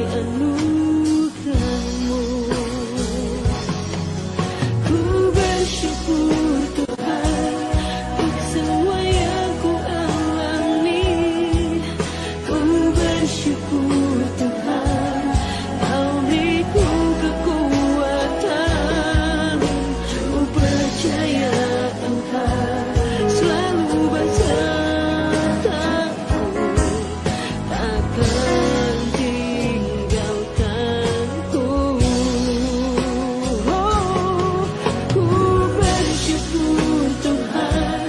anugerahmu. Ku bersyukur Tuhan untuk semua yang ku alami. Ku bersyukur Tuhan Kau beriku kekuatan. Ku percaya Engkau selalu besertaku, takkan tinggalkanku. Oh, ku bersyukur Tuhan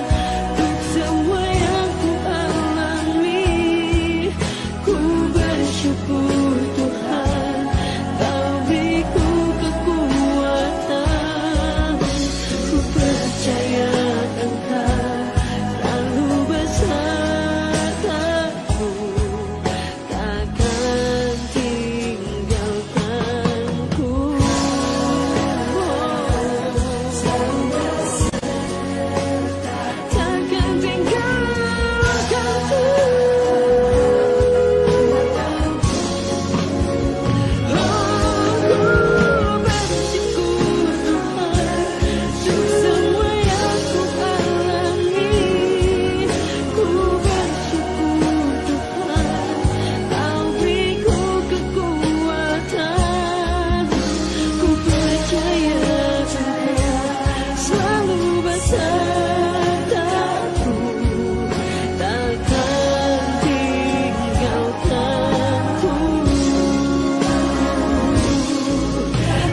untuk semua yang ku alami. Ku bersyukur Tuhan Kau beriku kekuatan. Ku percaya Engkau selalu besertaku, takkan tinggalkanku.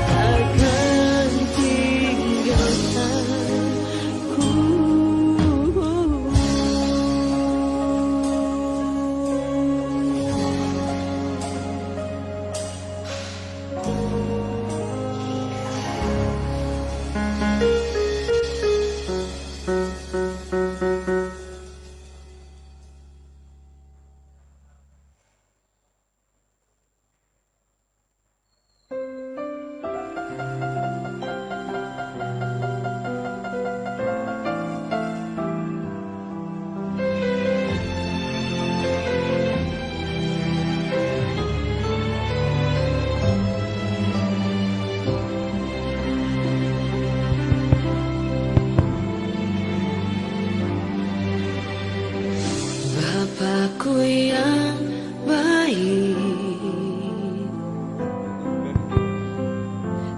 Takkan tinggalkanku. Bapakku yang baik,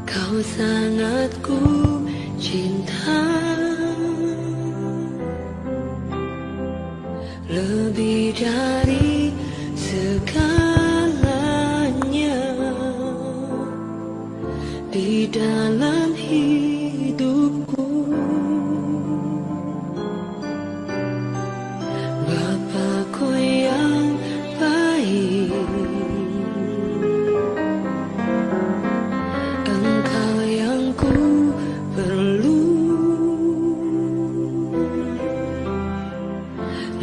Kau sangat ku cinta, lebih dari segalanya di dalam hidupku. Bapakku yang baik, Engkau yang ku perlu,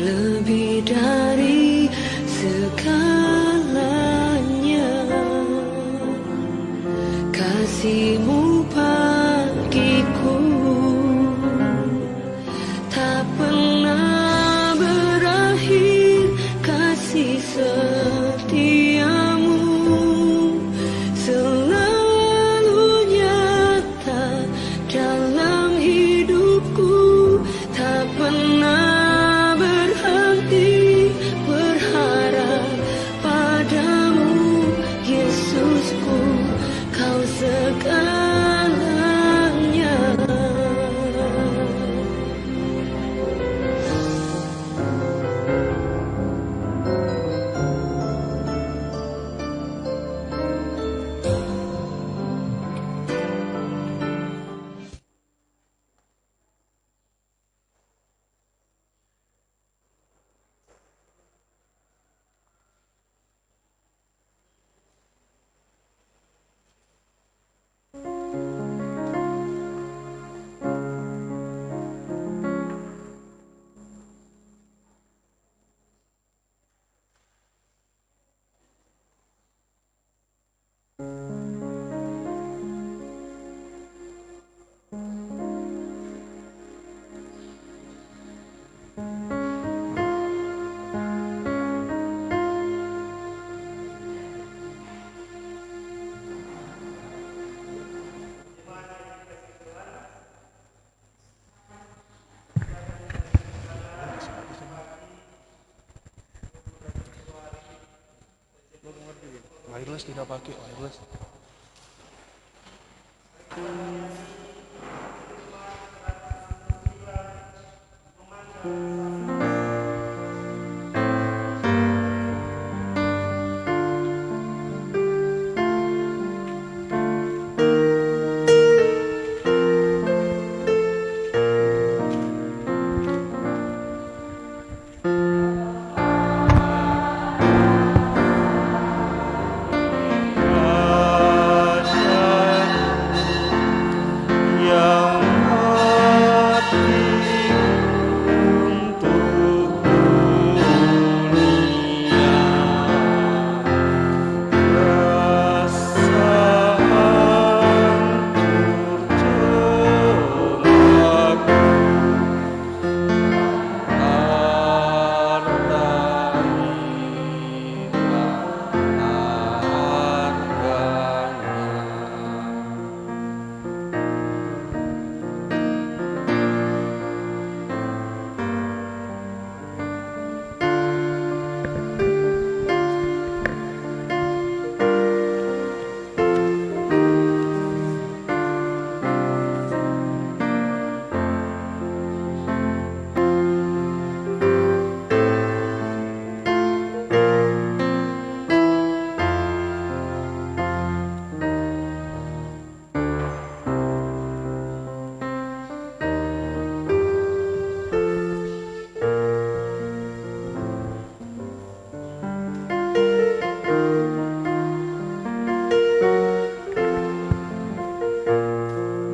lebih dari segalanya. Kasih-Mu bagiku tak pernah berakhir, kasih setia-Mu selalu nyata dalam hidupku, tak pernah berhenti Wireless tidak pakai wireless. Yang mati untuk dunia, rasa hancur celaka, harta hilang harganya.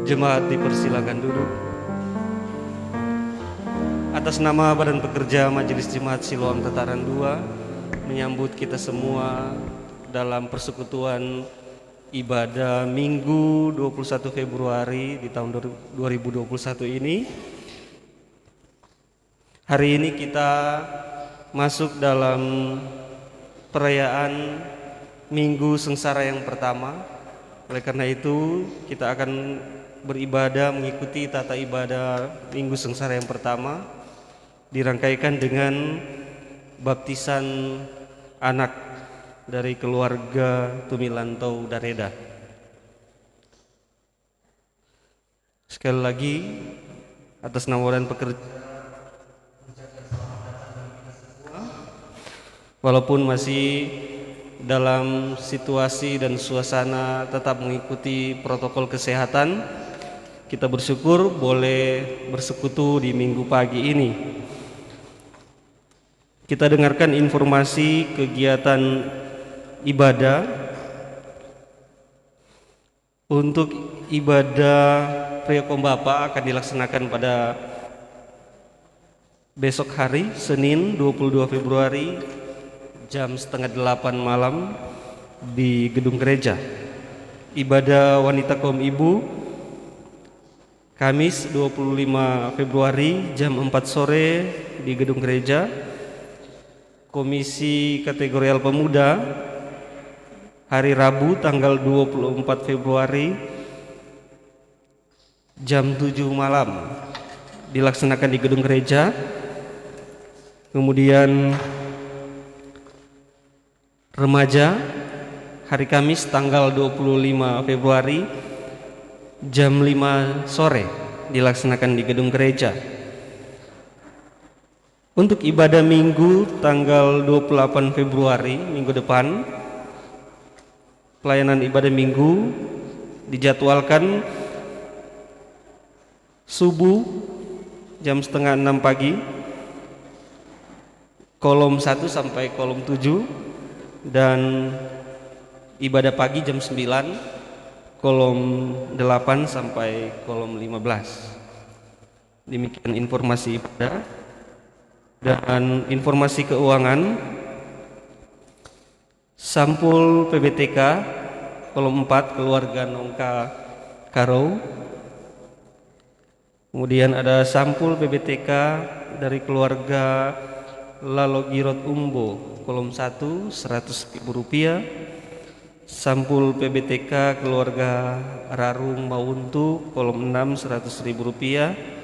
Jemaat dipersilakan duduk. Atas nama Badan Pekerja Majelis Jemaat Siloam Tataran 2 menyambut kita semua dalam persekutuan ibadah Minggu 21 Februari di tahun 2021 ini. Hari ini kita masuk dalam perayaan Minggu Sengsara yang pertama. Oleh karena itu kita akan beribadah mengikuti tata ibadah Minggu Sengsara yang pertama, dirangkaikan dengan baptisan anak dari keluarga Tumilantau Dareda. Sekali lagi atas nama Badan Pekerja, walaupun masih dalam situasi dan suasana tetap mengikuti protokol kesehatan, kita bersyukur boleh bersekutu di minggu pagi ini. Kita dengarkan informasi kegiatan ibadah. Untuk ibadah Priokon Bapa akan dilaksanakan pada besok hari Senin 22 Februari jam 7:30 malam di gedung gereja. Ibadah wanita kaum ibu Kamis 25 Februari jam 4 sore di gedung gereja. Komisi Kategorial Pemuda hari Rabu tanggal 24 Februari jam 7 malam dilaksanakan di gedung gereja. Kemudian remaja hari Kamis tanggal 25 Februari jam 5 sore dilaksanakan di gedung gereja. Untuk ibadah Minggu tanggal 28 Februari minggu depan, pelayanan ibadah Minggu dijadwalkan subuh jam 5:30 pagi, kolom 1 sampai kolom 7, dan ibadah pagi jam 9, kolom 8 sampai kolom 15. Demikian informasi ibadah. Dan informasi keuangan, sampul PBTK kolom 4 keluarga Nongka Karo. Kemudian ada sampul PBTK dari keluarga Lalogirot Umbo kolom 1 Rp100.000. Sampul PBTK keluarga Rarung Mauntu kolom 6 Rp100.000.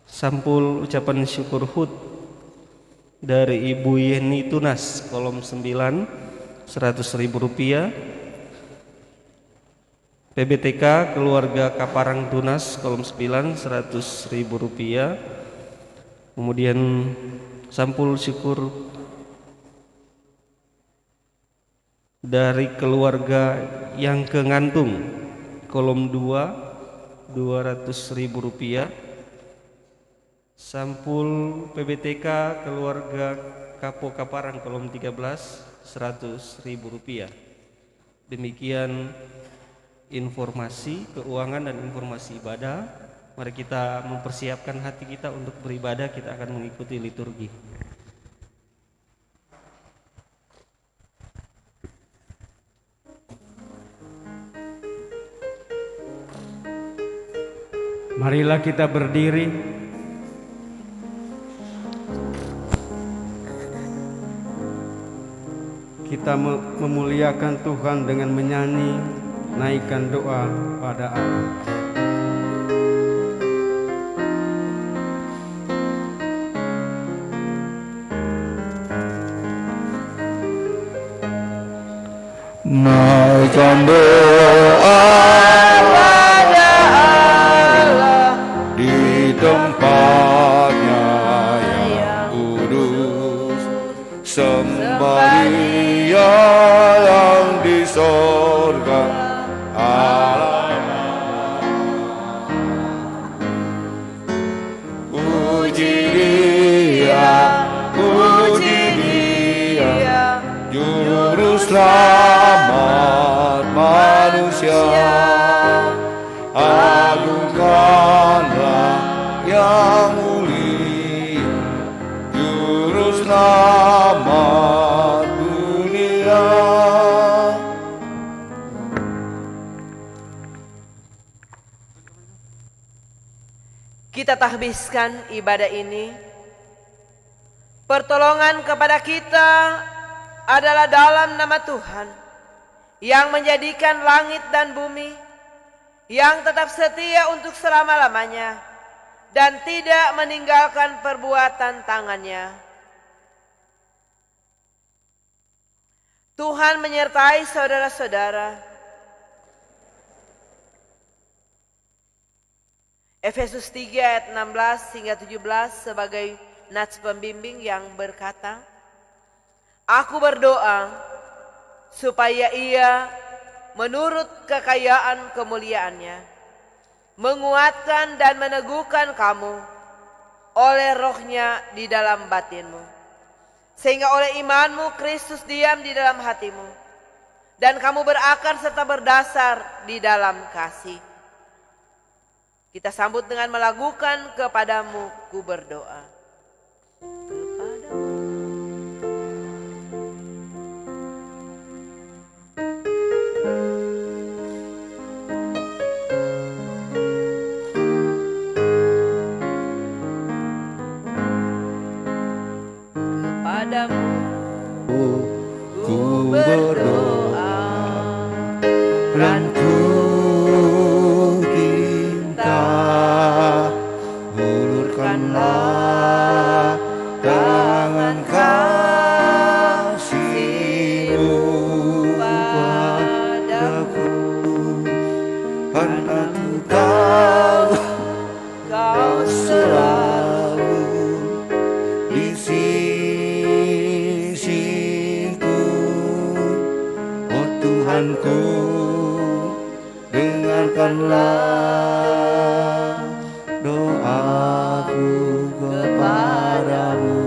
Sampul ucapan syukur HUT dari Ibu Yeni Tunas kolom 9 Rp100.000. PBTK keluarga Kaparang Tunas kolom 9 Rp100.000. Kemudian sampul syukur dari keluarga yang kengantung kolom 2 Rp200.000. Sampul PBTK keluarga Kapo Kaparang kolom 13 Rp100.000. Demikian informasi keuangan dan informasi ibadah. Mari kita mempersiapkan hati kita untuk beribadah. Kita akan mengikuti liturgi. Marilah kita berdiri. Kita memuliakan Tuhan dengan menyanyi, naikkan doa pada Allah. Naikkan doa pada Allah di tempatnya yang kudus, sembah Dia yang di sorga Allah. Puji Dia, Juru Selamat manusia. Agungkanlah Yang mulia, Juru Selamat dunia. Kita tahbiskan ibadah ini. Pertolongan kepada kita adalah dalam nama Tuhan yang menjadikan langit dan bumi, yang tetap setia untuk selama-lamanya dan tidak meninggalkan perbuatan tangannya. Tuhan menyertai saudara-saudara. Efesus 3 ayat 16 hingga 17 sebagai nats pembimbing yang berkata, Aku berdoa supaya Ia menurut kekayaan kemuliaannya menguatkan dan meneguhkan kamu oleh Roh-Nya di dalam batinmu, sehingga oleh imanmu Kristus diam di dalam hatimu dan kamu berakar serta berdasar di dalam kasih. Kita sambut dengan melakukan kepadamu ku berdoa. Kepadamu ku berdoa dan ku cinta, ulurkanlah tangan kasih-Mu padaku, karena ku tahu Kau selalu di sisiku. Oh Tuhanku, dengarkanlah doaku kepadamu.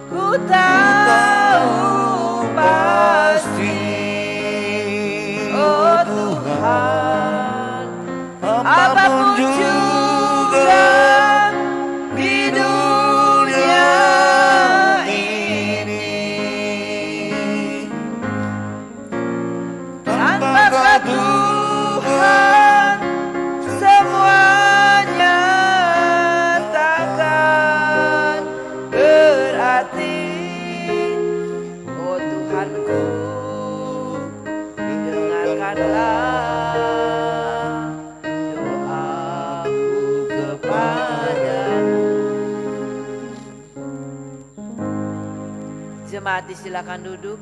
Ku tahu pasti, oh Tuhan, apapun juga di dunia ini Jemaat silakan duduk.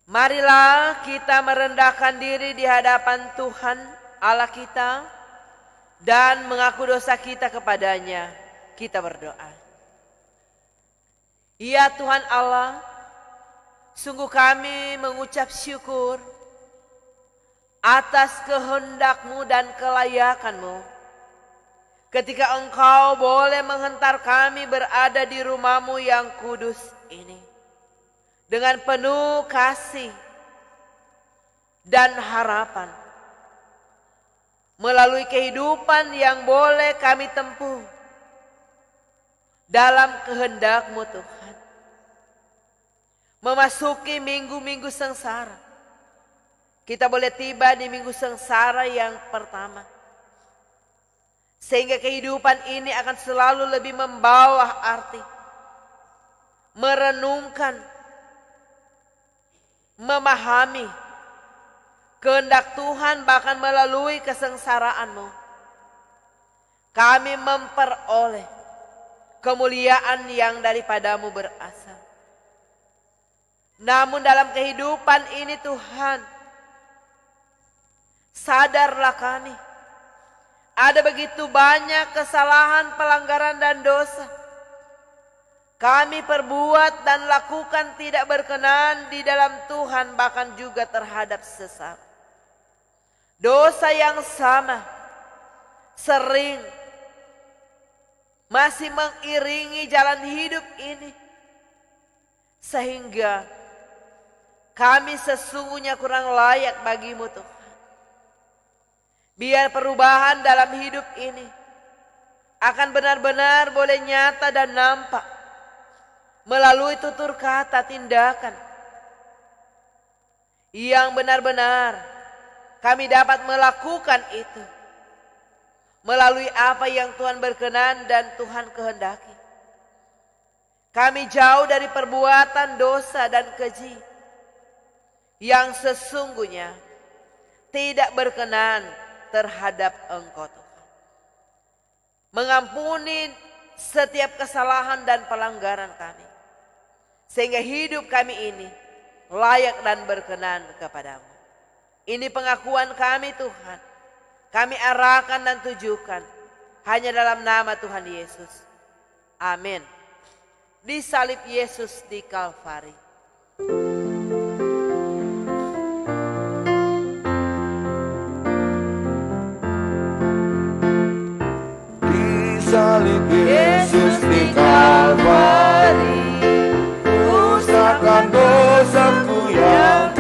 Marilah kita merendahkan diri di hadapan Tuhan Allah kita dan mengaku dosa kita kepadanya. Kita berdoa. Ya Tuhan Allah, sungguh kami mengucap syukur atas kehendak-Mu dan kelayakan-Mu. Ketika Engkau boleh menghentar kami berada di rumah-Mu yang kudus ini. Dengan penuh kasih dan harapan. Melalui kehidupan yang boleh kami tempuh. Dalam kehendak-Mu Tuhan. Memasuki minggu-minggu sengsara. Kita boleh tiba di minggu sengsara yang pertama. Sehingga kehidupan ini akan selalu lebih membawa arti. Merenungkan. Memahami. Kehendak Tuhan bahkan melalui kesengsaraan-Mu. Kami memperoleh kemuliaan yang daripada-Mu berasal. Namun dalam kehidupan ini Tuhan, sadarlah kami. Ada begitu banyak kesalahan, pelanggaran dan dosa. Kami perbuat dan lakukan tidak berkenan di dalam Tuhan bahkan juga terhadap sesama. Dosa yang sama sering masih mengiringi jalan hidup ini. Sehingga kami sesungguhnya kurang layak bagi-Mu Tuhan. Biar perubahan dalam hidup ini akan benar-benar boleh nyata dan nampak. Melalui tutur kata tindakan. Yang benar-benar kami dapat melakukan itu. Melalui apa yang Tuhan berkenan dan Tuhan kehendaki. Kami jauh dari perbuatan dosa dan keji. Yang sesungguhnya tidak berkenan terhadap Engkau Tuhan. Mengampuni setiap kesalahan dan pelanggaran kami. Sehingga hidup kami ini layak dan berkenan kepada-Mu. Ini pengakuan kami Tuhan. Kami arahkan dan tujukan hanya dalam nama Tuhan Yesus. Amin. Disalib Yesus di Kalvari. Disalib Yesus di Kalvari. Usahkan dosaku yang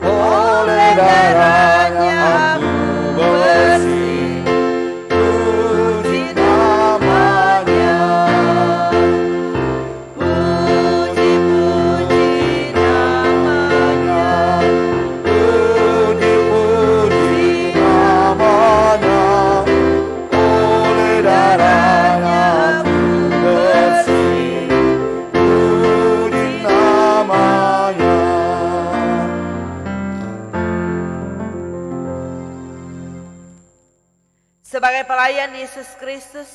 oleh darahnya aku bersih. Puji namanya. Puji namanya. Puji namanya. Oleh darahnya aku bersih. Sebagai pelayan Yesus Kristus,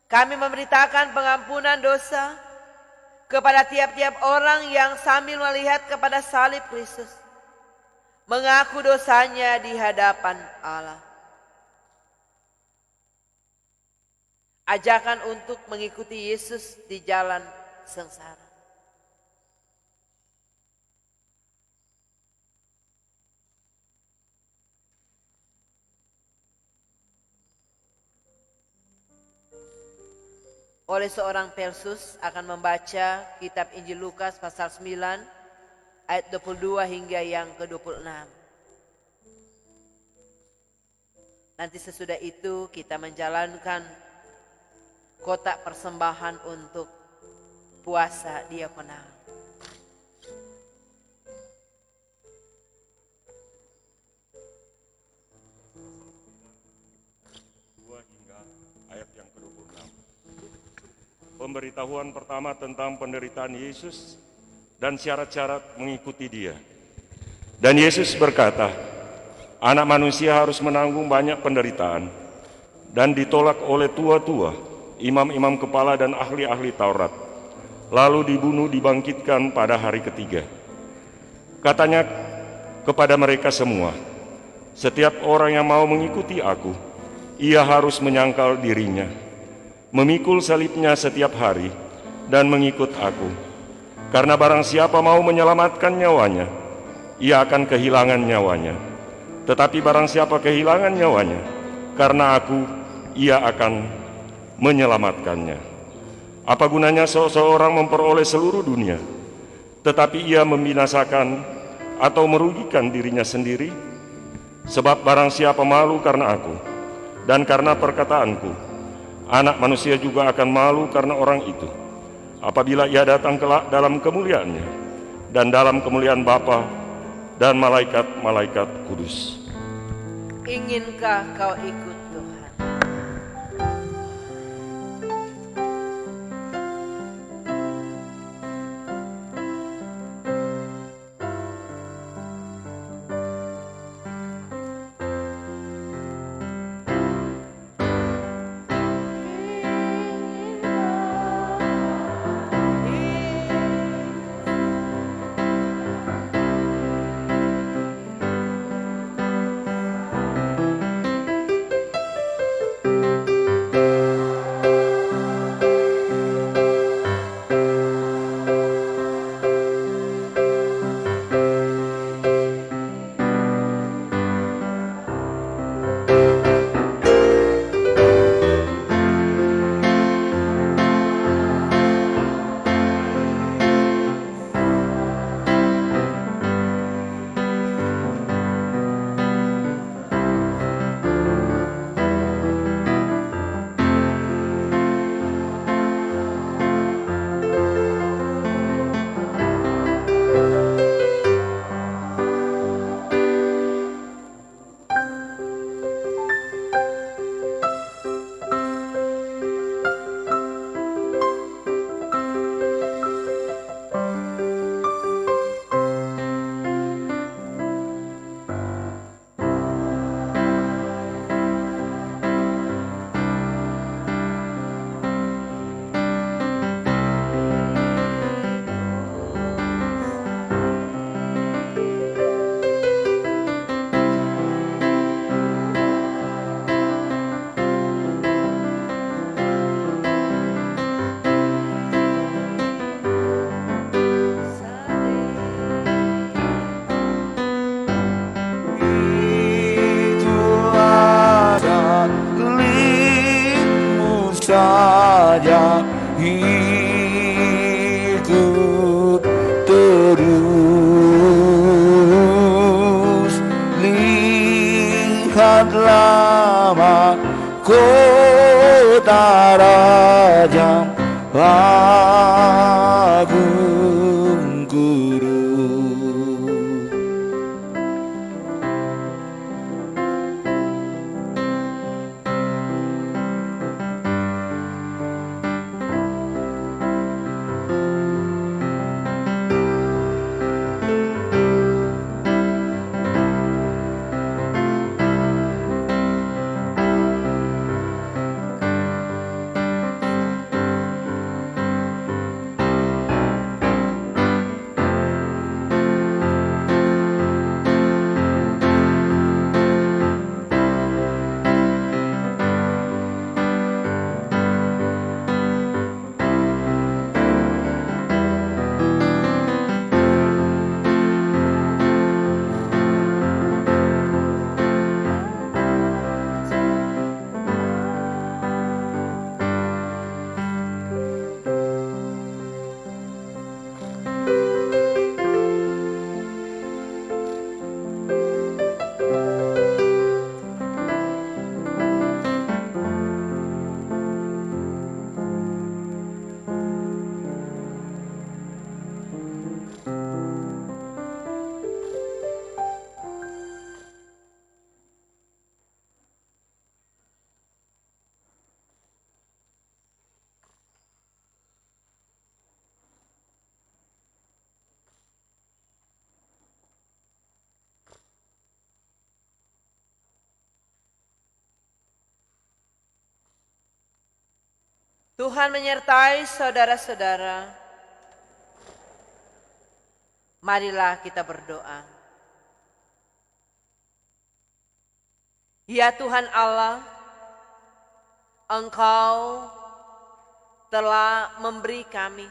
kami memberitakan pengampunan dosa kepada tiap-tiap orang yang sambil melihat kepada salib Kristus, mengaku dosanya di hadapan Allah. Ajakan untuk mengikuti Yesus di jalan sengsara. Oleh seorang Persus akan membaca kitab Injil Lukas pasal 9 ayat 22 hingga yang ke-26. Nanti sesudah itu kita menjalankan kotak persembahan untuk puasa diakonal. Pemberitahuan pertama tentang penderitaan Yesus dan syarat-syarat mengikuti Dia. Dan Yesus berkata, Anak manusia harus menanggung banyak penderitaan dan ditolak oleh tua-tua, imam-imam kepala dan ahli-ahli Taurat, lalu dibunuh dibangkitkan pada hari ketiga. Katanya kepada mereka semua, setiap orang yang mau mengikuti aku, ia harus menyangkal dirinya, memikul salibnya setiap hari, dan mengikut aku. Karena barang siapa mau menyelamatkan nyawanya, ia akan kehilangan nyawanya. Tetapi barang siapa kehilangan nyawanya, karena aku, ia akan menyelamatkannya. Apa gunanya seseorang memperoleh seluruh dunia, tetapi ia membinasakan atau merugikan dirinya sendiri? Sebab barang siapa malu karena aku, dan karena perkataanku, Anak Manusia juga akan malu karena orang itu, apabila ia datang kelak dalam kemuliaannya, dan dalam kemuliaan Bapa dan malaikat-malaikat kudus. Inginkah kau ikut Tuhan? Tuhan menyertai saudara-saudara. Marilah kita berdoa. Ya Tuhan Allah, Engkau telah memberi kami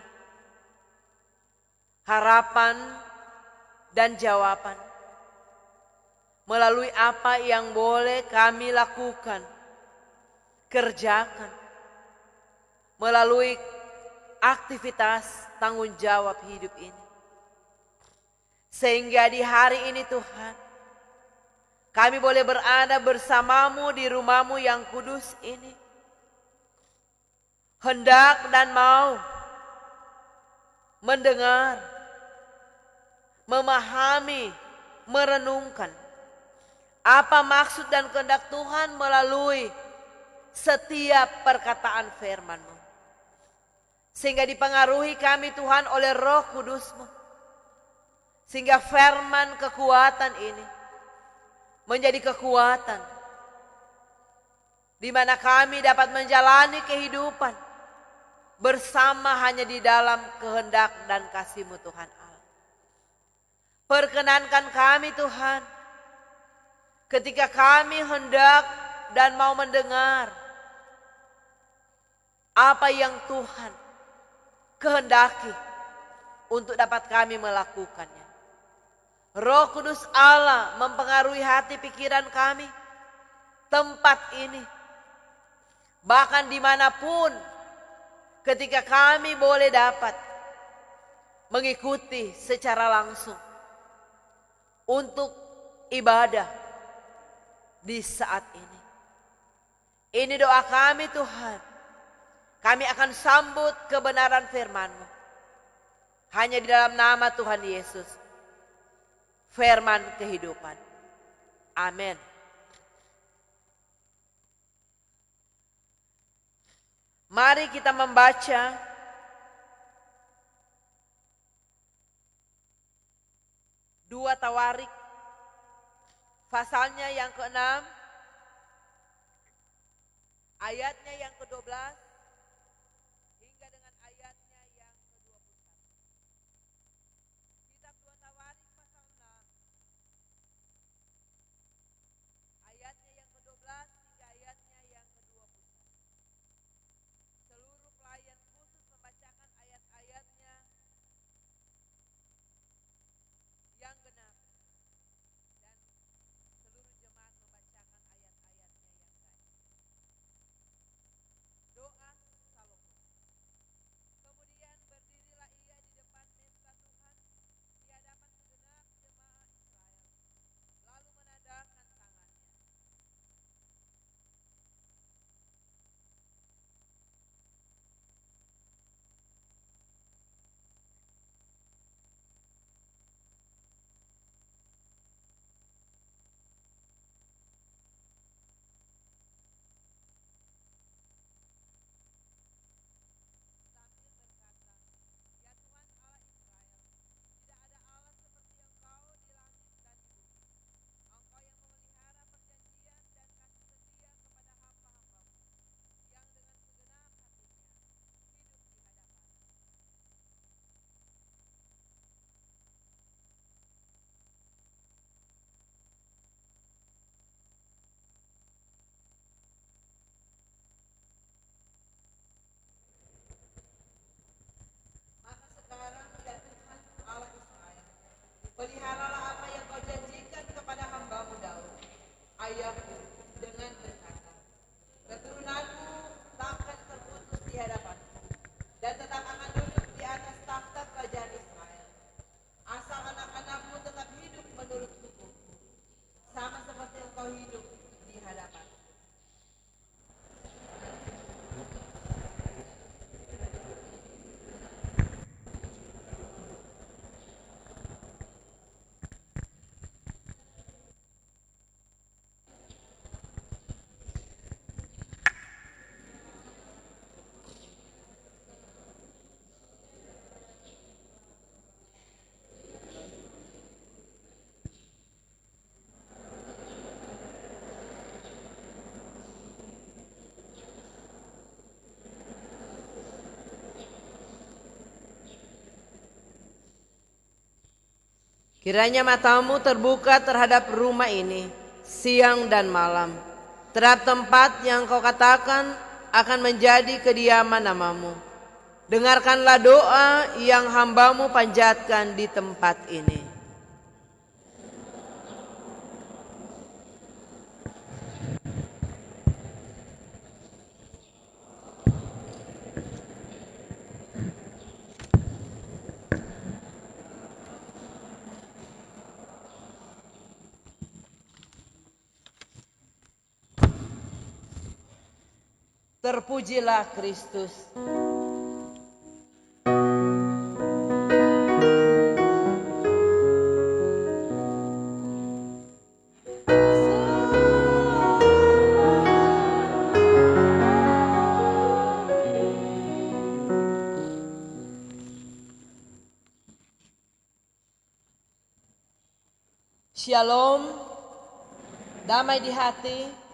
harapan dan jawaban melalui apa yang boleh kami lakukan, kerjakan, melalui aktivitas tanggung jawab hidup ini. Sehingga di hari ini Tuhan, kami boleh berada bersamamu di rumahmu yang kudus ini. Hendak dan mau mendengar, memahami, merenungkan apa maksud dan kehendak Tuhan melalui setiap perkataan firman-Mu. Sehingga dipengaruhi kami Tuhan oleh Roh Kudus-Mu. Sehingga firman kekuatan ini menjadi kekuatan di mana kami dapat menjalani kehidupan bersama hanya di dalam kehendak dan kasih-Mu Tuhan Allah. Perkenankan kami Tuhan, ketika kami hendak dan mau mendengar apa yang Tuhan kehendaki untuk dapat kami melakukannya. Roh Kudus Allah mempengaruhi hati pikiran kami, tempat ini, bahkan dimanapun ketika kami boleh dapat mengikuti secara langsung untuk ibadah di saat ini. Ini doa kami Tuhan. Kami akan sambut kebenaran firman-Mu. Hanya di dalam nama Tuhan Yesus. Firman kehidupan. Amin. Mari kita membaca dua Tawarik, pasalnya yang ke-6, ayatnya yang ke-12 hingga dengan ayatnya yang ke-21. Kitab 2 Tawarik pasal 6, ayatnya yang ke-12 hingga ayatnya yang ke-21. Seluruh pelayan khusus membacakan ayat-ayatnya yang genap, dan seluruh jemaat membacakan ayat-ayatnya yang ganjil. Doa Kiranya matamu terbuka terhadap rumah ini siang dan malam, terhadap tempat yang kau katakan akan menjadi kediaman namamu. Dengarkanlah doa yang hambamu panjatkan di tempat ini. Terpujilah Kristus. Shalom, damai di hati.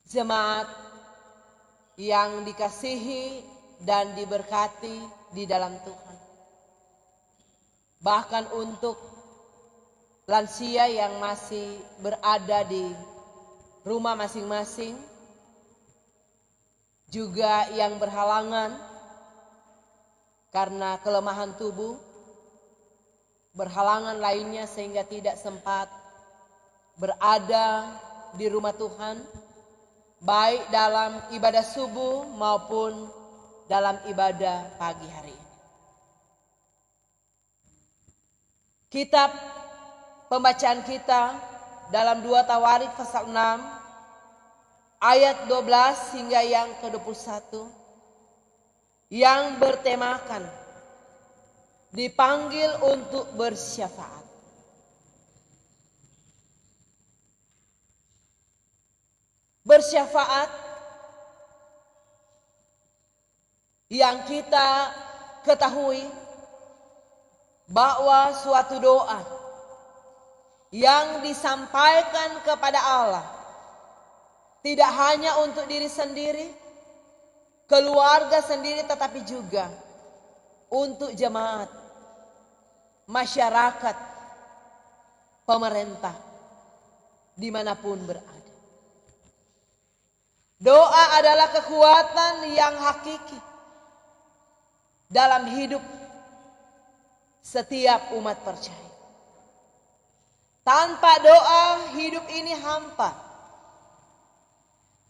Jemaat yang dikasihi dan diberkati di dalam Tuhan. Bahkan untuk lansia yang masih berada di rumah masing-masing, juga yang berhalangan karena kelemahan tubuh, berhalangan lainnya sehingga tidak sempat berada di rumah Tuhan, baik dalam ibadah subuh maupun dalam ibadah pagi hari ini. Kitab pembacaan kita dalam 2 Tawarik pasal 6 ayat 12 hingga yang ke-21 yang bertemakan dipanggil untuk bersyafaat. Bersyafaat yang kita ketahui bahwa suatu doa yang disampaikan kepada Allah tidak hanya untuk diri sendiri, keluarga sendiri, tetapi juga untuk jemaat, masyarakat, pemerintah, dimanapun berada. Doa adalah kekuatan yang hakiki dalam hidup setiap umat percaya. Tanpa doa hidup ini hampa.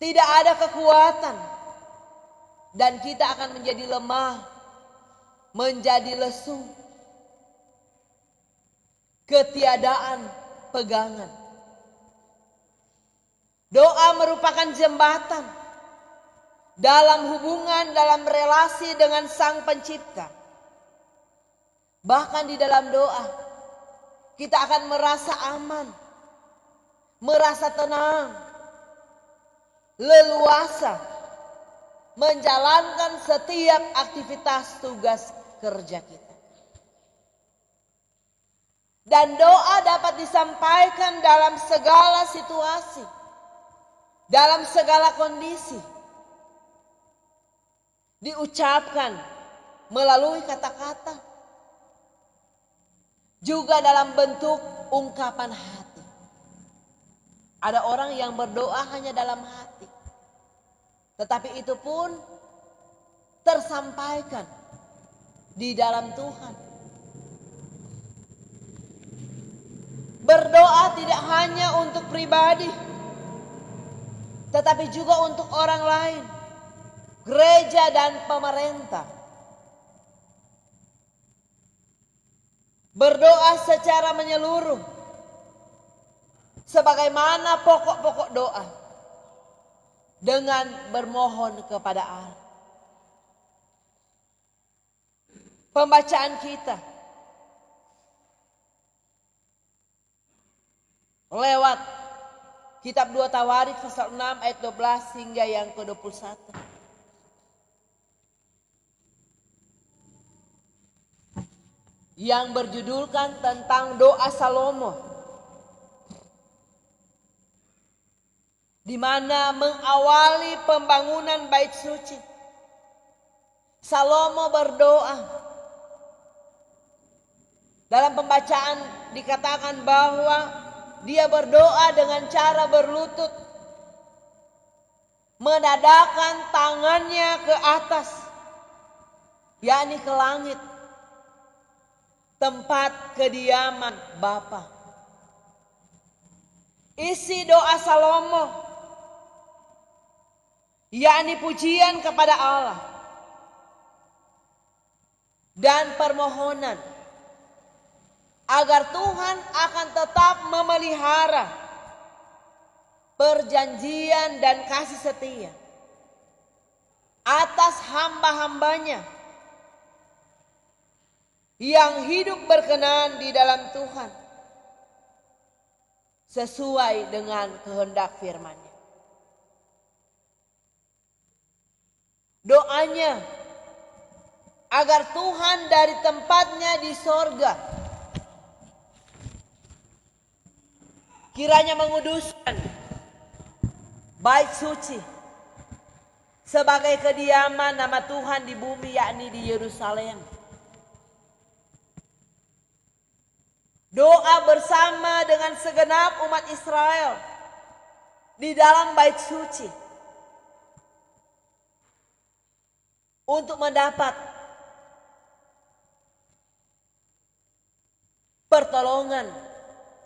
Tidak ada kekuatan dan kita akan menjadi lemah, menjadi lesu, ketiadaan pegangan. Doa merupakan jembatan dalam hubungan, dalam relasi dengan Sang Pencipta. Bahkan di dalam doa kita akan merasa aman, merasa tenang, leluasa menjalankan setiap aktivitas tugas kerja kita. Dan doa dapat disampaikan dalam segala situasi, dalam segala kondisi. Diucapkan melalui kata-kata, juga dalam bentuk ungkapan hati. Ada orang yang berdoa hanya dalam hati, tetapi itu pun tersampaikan di dalam Tuhan. Berdoa tidak hanya untuk pribadi, tetapi juga untuk orang lain, gereja dan pemerintah. Berdoa secara menyeluruh, sebagaimana pokok-pokok doa, dengan bermohon kepada Allah. Pembacaan kita lewat kitab 2 Tawarik pasal 6 ayat 12 hingga yang ke-21. Yang berjudulkan tentang doa Salomo, di mana mengawali pembangunan bait suci. Salomo berdoa Dalam pembacaan dikatakan bahwa dia berdoa dengan cara berlutut, menadahkan tangannya ke atas, yakni ke langit, tempat kediaman Bapa. Isi doa Salomo, yakni pujian kepada Allah dan permohonan agar Tuhan akan tetap memelihara perjanjian dan kasih setia atas hamba-hambanya yang hidup berkenan di dalam Tuhan sesuai dengan kehendak firman-Nya. Doanya agar Tuhan dari tempatnya di sorga kiranya menguduskan bait suci sebagai kediaman nama Tuhan di bumi, yakni di Yerusalem. Doa bersama dengan segenap umat Israel di dalam bait suci untuk mendapat pertolongan,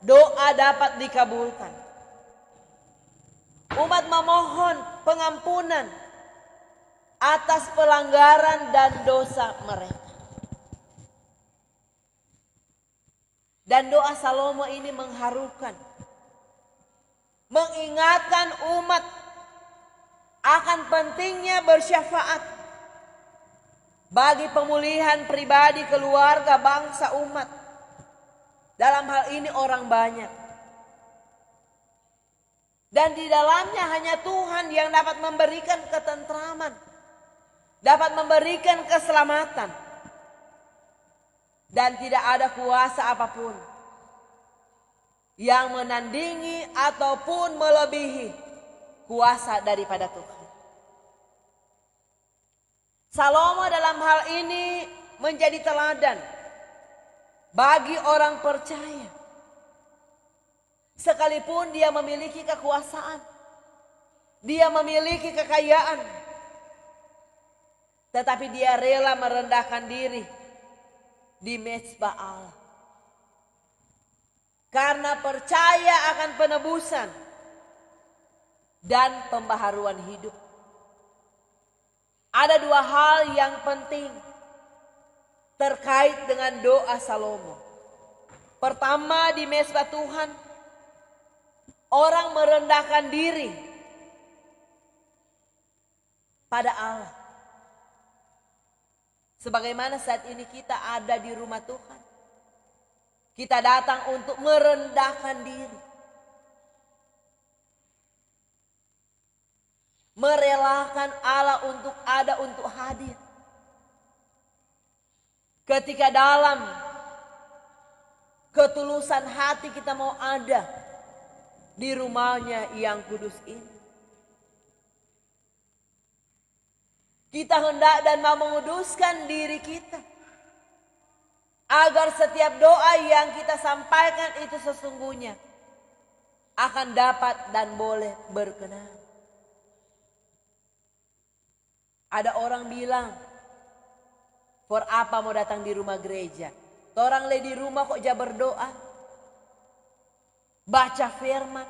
doa dapat dikabulkan. Umat memohon pengampunan atas pelanggaran dan dosa mereka. Dan doa Salomo ini mengharukan, mengingatkan umat akan pentingnya bersyafaat bagi pemulihan pribadi, keluarga, bangsa, umat. Dalam hal ini orang banyak. Dan di dalamnya hanya Tuhan yang dapat memberikan ketentraman, dapat memberikan keselamatan. Dan tidak ada kuasa apapun yang menandingi ataupun melebihi kuasa daripada Tuhan. Salomo dalam hal ini menjadi teladan bagi orang percaya. Sekalipun dia memiliki kekuasaan, dia memiliki kekayaan, tetapi dia rela merendahkan diri di mezbah Allah. Karena percaya akan penebusan dan pembaharuan hidup. Ada dua hal yang penting terkait dengan doa Salomo. Pertama, di mezbah Tuhan, orang merendahkan diri pada Allah. Sebagaimana saat ini kita ada di rumah Tuhan, kita datang untuk merendahkan diri, merelakan Allah untuk hadir. Ketika dalam ketulusan hati kita mau ada di rumahnya yang kudus ini, kita hendak dan mau menguduskan diri kita agar setiap doa yang kita sampaikan itu sesungguhnya akan dapat dan boleh berkenan. Ada orang bilang, for apa mau datang di rumah gereja? Orang le di rumah kok ja berdoa, baca firman.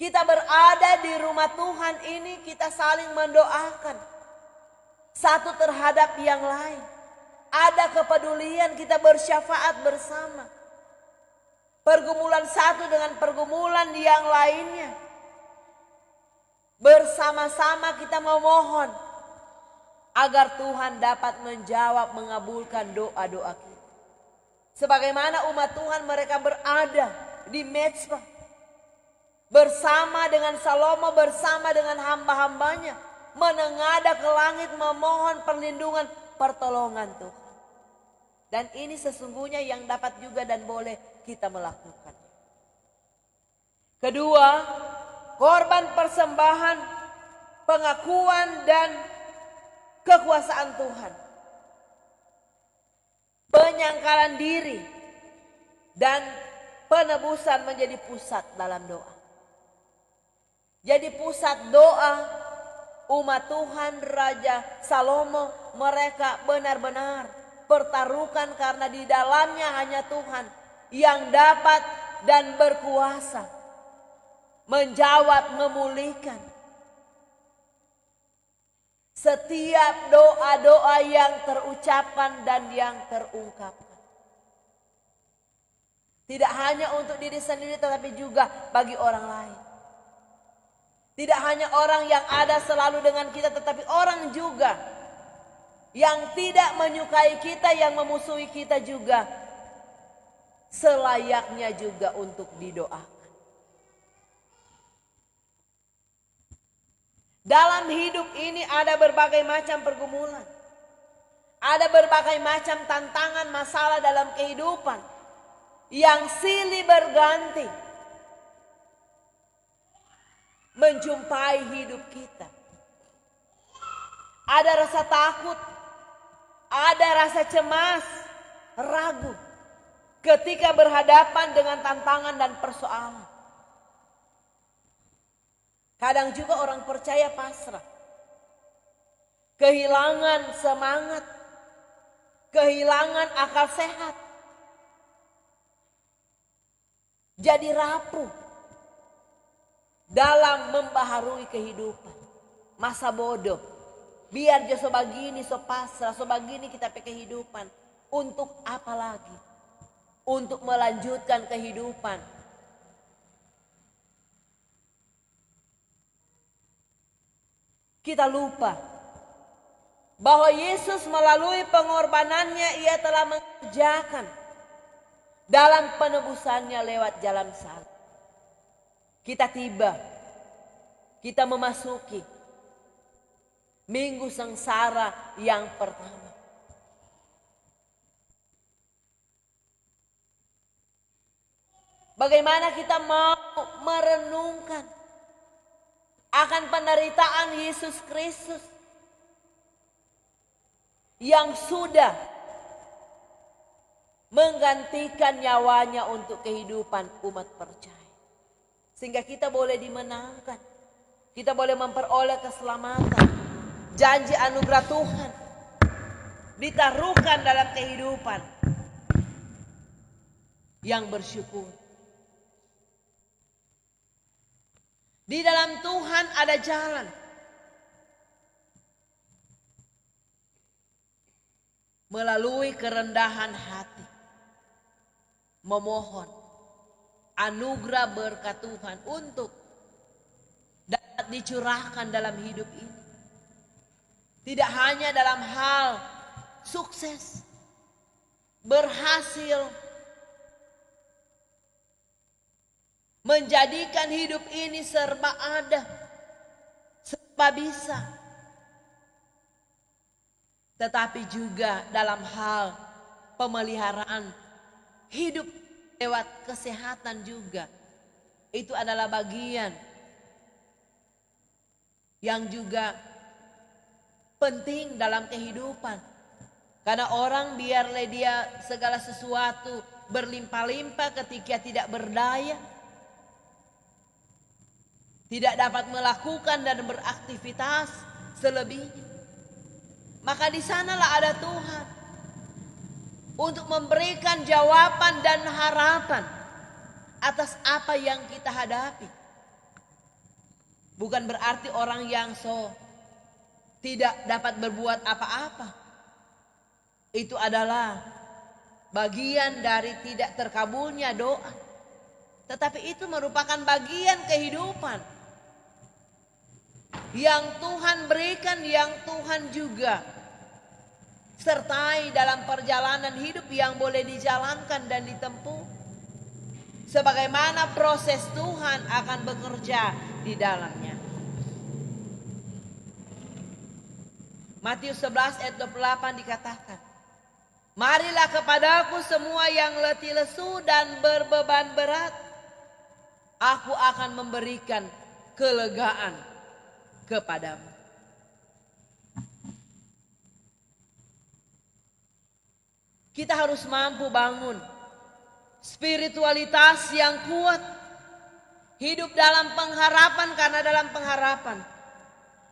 Kita berada di rumah Tuhan ini, kita saling mendoakan satu terhadap yang lain. Ada kepedulian, kita bersyafaat bersama. Pergumulan satu dengan pergumulan yang lainnya. Bersama-sama kita memohon agar Tuhan dapat menjawab, mengabulkan doa-doa kita. Sebagaimana umat Tuhan mereka berada di mezbah bersama dengan Salomo, bersama dengan hamba-hambanya, menengadah ke langit memohon perlindungan, pertolongan Tuhan. Dan ini sesungguhnya yang dapat juga dan boleh kita melakukan. Kedua, korban persembahan, pengakuan dan kekuasaan Tuhan. penyangkalan diri, dan penebusan menjadi pusat dalam doa. Jadi pusat doa umat Tuhan Raja Salomo, mereka benar-benar pertaruhkan karena di dalamnya hanya Tuhan yang dapat dan berkuasa menjawab, memulihkan setiap doa-doa yang terucapkan dan yang terungkapkan. Tidak hanya untuk diri sendiri tetapi juga bagi orang lain. Tidak hanya orang yang ada selalu dengan kita tetapi orang juga yang tidak menyukai kita, yang memusuhi kita juga selayaknya juga untuk didoakan. Dalam hidup ini ada berbagai macam pergumulan. Ada berbagai macam tantangan, masalah dalam kehidupan yang silih berganti menjumpai hidup kita. Ada rasa takut, ada rasa cemas, ragu ketika berhadapan dengan tantangan dan persoalan. Kadang juga orang percaya pasrah, kehilangan semangat, kehilangan akal sehat, jadi rapuh dalam membaharui kehidupan. Masa bodoh, biar jo so bagini, so pasrah, so bagini kita pakai kehidupan. Untuk apa lagi? Untuk melanjutkan kehidupan. Kita lupa bahwa Yesus melalui pengorbanannya ia telah mengerjakan dalam penebusannya lewat jalan salib. Kita tiba, kita memasuki minggu sengsara yang pertama. Bagaimana kita mau merenungkan akan penderitaan Yesus Kristus yang sudah menggantikan nyawanya untuk kehidupan umat percaya. Sehingga kita boleh dimenangkan, kita boleh memperoleh keselamatan, janji anugerah Tuhan ditaruhkan dalam kehidupan yang bersyukur. Di dalam Tuhan ada jalan. Melalui kerendahan hati. Memohon anugerah berkat Tuhan untuk dapat dicurahkan dalam hidup ini. Tidak hanya dalam hal sukses, berhasil, menjadikan hidup ini serba ada, serba bisa. Tetapi juga dalam hal pemeliharaan hidup lewat kesehatan juga. Itu adalah bagian yang juga penting dalam kehidupan. Karena orang biarlah dia segala sesuatu berlimpah-limpah ketika tidak berdaya, tidak dapat melakukan dan beraktivitas selebihnya. Maka di sanalah ada Tuhan untuk memberikan jawaban dan harapan atas apa yang kita hadapi. Bukan berarti orang yang tidak dapat berbuat apa-apa. Itu adalah bagian dari tidak terkabulnya doa. Tetapi itu merupakan bagian kehidupan yang Tuhan berikan, yang Tuhan juga sertai dalam perjalanan hidup yang boleh dijalankan dan ditempuh. Sebagaimana proses Tuhan akan bekerja di dalamnya. Matius 11 ayat 28 dikatakan, marilah kepadaku semua yang letih lesu dan berbeban berat, aku akan memberikan kelegaan kepadamu. Kita harus mampu bangun spiritualitas yang kuat. Hidup dalam pengharapan, karena dalam pengharapan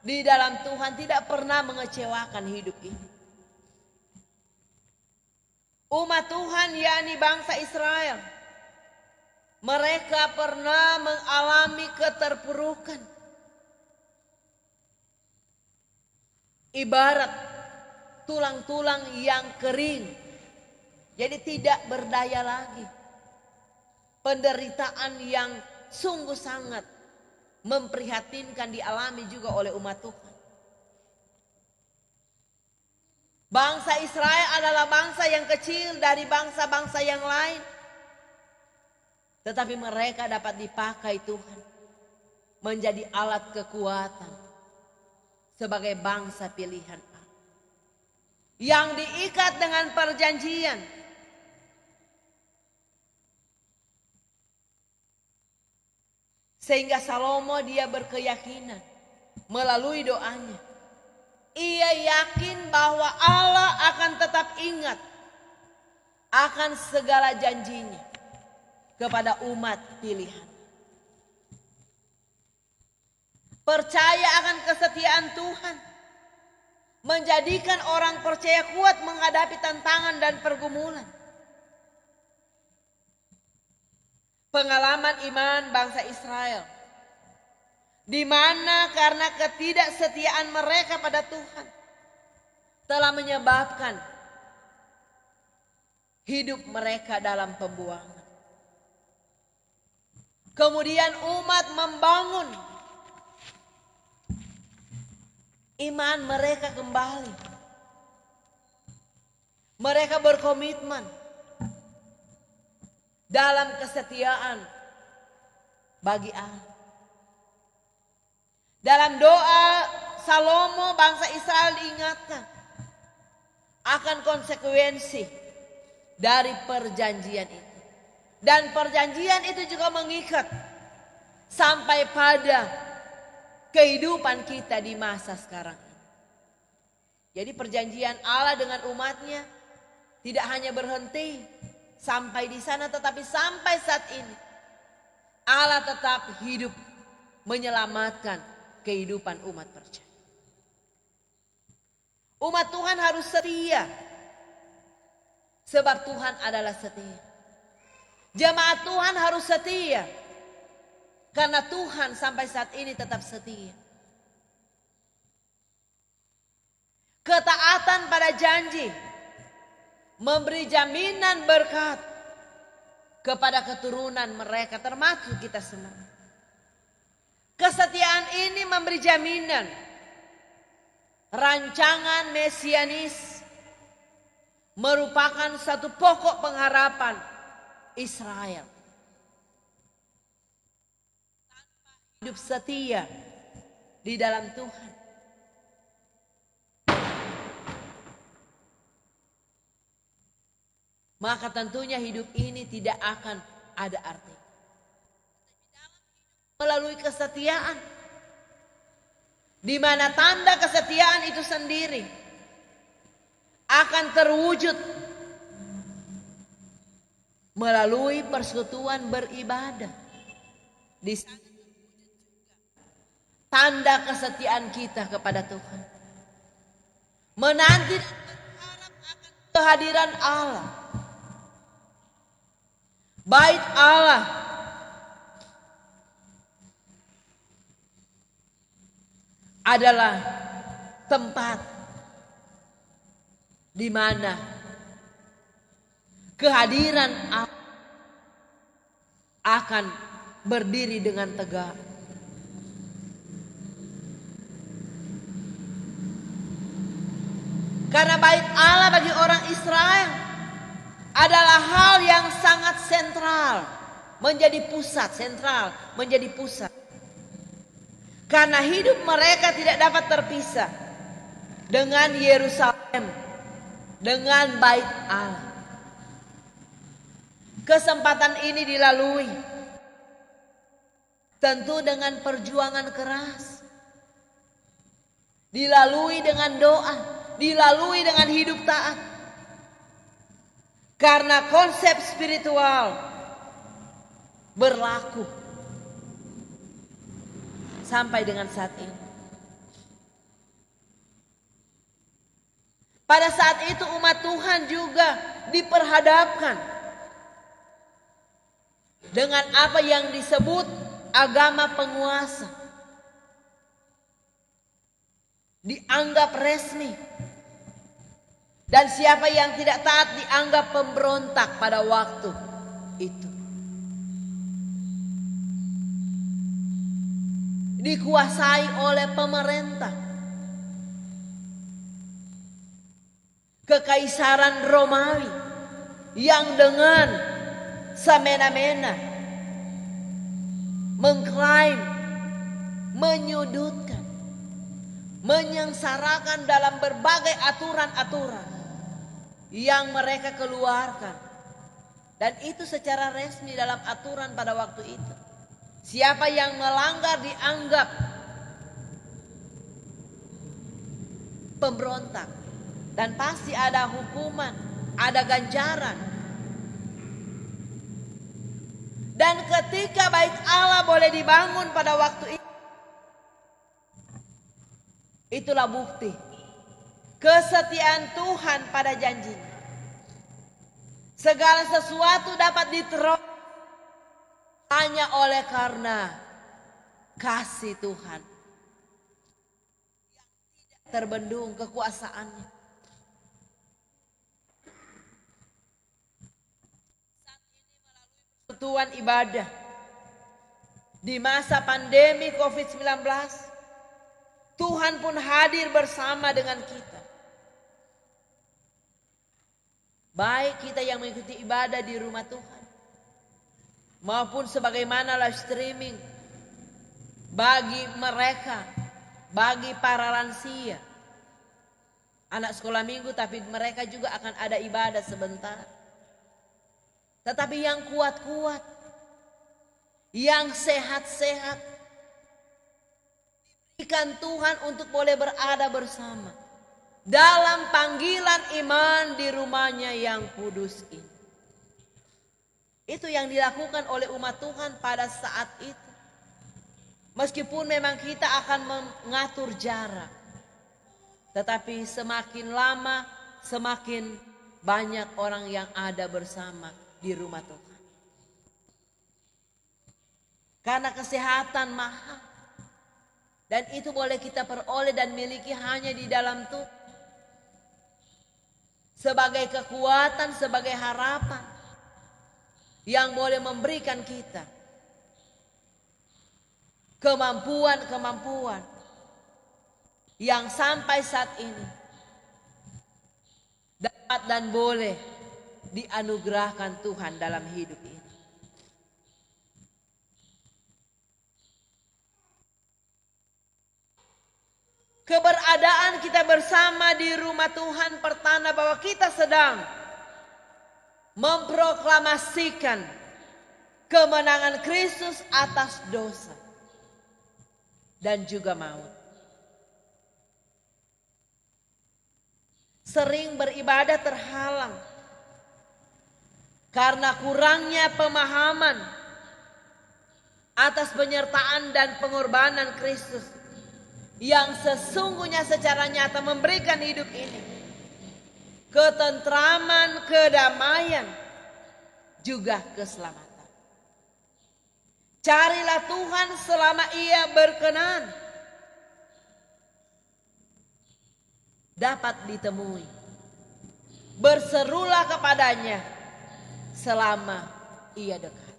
di dalam Tuhan tidak pernah mengecewakan hidup ini. Umat Tuhan yakni bangsa Israel, mereka pernah mengalami keterpurukan. Ibarat tulang-tulang yang kering, jadi tidak berdaya lagi. Penderitaan yang sungguh sangat memprihatinkan dialami juga oleh umat Tuhan. Bangsa Israel adalah bangsa yang kecil dari bangsa-bangsa yang lain. Tetapi mereka dapat dipakai Tuhan menjadi alat kekuatan sebagai bangsa pilihan Allah, yang diikat dengan perjanjian. Sehingga Salomo dia berkeyakinan melalui doanya, ia yakin bahwa Allah akan tetap ingat akan segala janjinya kepada umat pilihan. Percaya akan kesetiaan Tuhan menjadikan orang percaya kuat menghadapi tantangan dan pergumulan. Pengalaman iman bangsa Israel, di mana karena ketidaksetiaan mereka pada Tuhan telah menyebabkan hidup mereka dalam pembuangan. Kemudian umat membangun iman mereka kembali. Mereka berkomitmen dalam kesetiaan bagi Allah. Dalam doa Salomo, bangsa Israel diingatkan akan konsekuensi dari perjanjian itu. Dan perjanjian itu juga mengikat sampai pada kehidupan kita di masa sekarang. Jadi perjanjian Allah dengan umatnya tidak hanya berhenti sampai di sana, tetapi sampai saat ini Allah tetap hidup menyelamatkan kehidupan umat percaya. Umat Tuhan harus setia, sebab Tuhan adalah setia. Jemaat Tuhan harus setia, karena Tuhan sampai saat ini tetap setia. Ketaatan pada janji memberi jaminan berkat kepada keturunan mereka, termasuk kita semua. Kesetiaan ini memberi jaminan rancangan mesianis merupakan satu pokok pengharapan Israel. Hidup setia di dalam Tuhan, maka tentunya hidup ini tidak akan ada arti. Melalui kesetiaan, di mana tanda kesetiaan itu sendiri akan terwujud melalui persekutuan beribadah. Di sana tanda kesetiaan kita kepada Tuhan, menanti dan berharap akan kehadiran Allah. Bait Allah adalah tempat di mana kehadiran Allah akan berdiri dengan tegak. Karena bait Allah bagi orang Israel adalah hal yang sangat sentral, menjadi pusat, sentral, menjadi pusat. Karena hidup mereka tidak dapat terpisah dengan Yerusalem, dengan bait Allah. Kesempatan ini dilalui tentu dengan perjuangan keras, dilalui dengan doa, dilalui dengan hidup taat. Karena konsep spiritual berlaku sampai dengan saat ini. Pada saat itu umat Tuhan juga diperhadapkan dengan apa yang disebut agama penguasa. Dianggap resmi. Dan siapa yang tidak taat dianggap pemberontak pada waktu itu. Dikuasai oleh pemerintah. Kekaisaran Romawi yang dengan semena-mena mengklaim, menyudutkan, menyengsarakan dalam berbagai aturan-aturan yang mereka keluarkan. Dan itu secara resmi dalam aturan pada waktu itu. Siapa yang melanggar dianggap pemberontak. Dan pasti ada hukuman, ada ganjaran. Dan ketika bait Allah boleh dibangun pada waktu itu, itulah bukti kesetiaan Tuhan pada janjinya. Segala sesuatu dapat diterima hanya oleh karena kasih Tuhan yang tidak terbendung kekuasaannya. Persekutuan ibadah di masa pandemi COVID-19, Tuhan pun hadir bersama dengan kita. Baik kita yang mengikuti ibadah di rumah Tuhan, maupun sebagaimana live streaming bagi mereka, bagi para lansia, anak sekolah minggu, tapi mereka juga akan ada ibadah sebentar. Tetapi yang kuat-kuat, yang sehat-sehat, diberikan Tuhan untuk boleh berada bersama dalam panggilan iman di rumahnya yang kudus ini. Itu yang dilakukan oleh umat Tuhan pada saat itu. Meskipun memang kita akan mengatur jarak, tetapi semakin lama semakin banyak orang yang ada bersama di rumah Tuhan. Karena kesehatan mahal. Dan itu boleh kita peroleh dan miliki hanya di dalam Tuhan. Sebagai kekuatan, sebagai harapan yang boleh memberikan kita kemampuan-kemampuan yang sampai saat ini dapat dan boleh dianugerahkan Tuhan dalam hidup ini. Keberadaan kita bersama di rumah Tuhan pertanda bahwa kita sedang memproklamasikan kemenangan Kristus atas dosa dan juga maut. Sering beribadah terhalang karena kurangnya pemahaman atas penyertaan dan pengorbanan Kristus yang sesungguhnya secara nyata memberikan hidup ini ketentraman, kedamaian, juga keselamatan. Carilah Tuhan selama Ia berkenan, dapat ditemui. Berserulah kepadanya selama Ia dekat.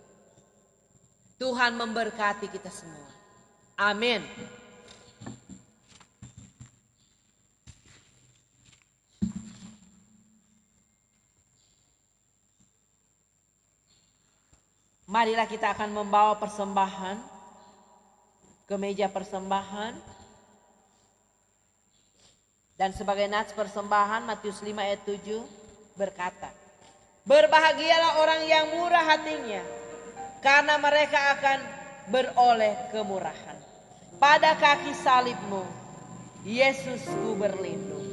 Tuhan memberkati kita semua. Amin. Marilah kita akan membawa persembahan ke meja persembahan. Dan sebagai nats persembahan Matius 5 ayat 7 berkata, berbahagialah orang yang murah hatinya, karena mereka akan beroleh kemurahan. Pada kaki salibmu, Yesusku berlindung.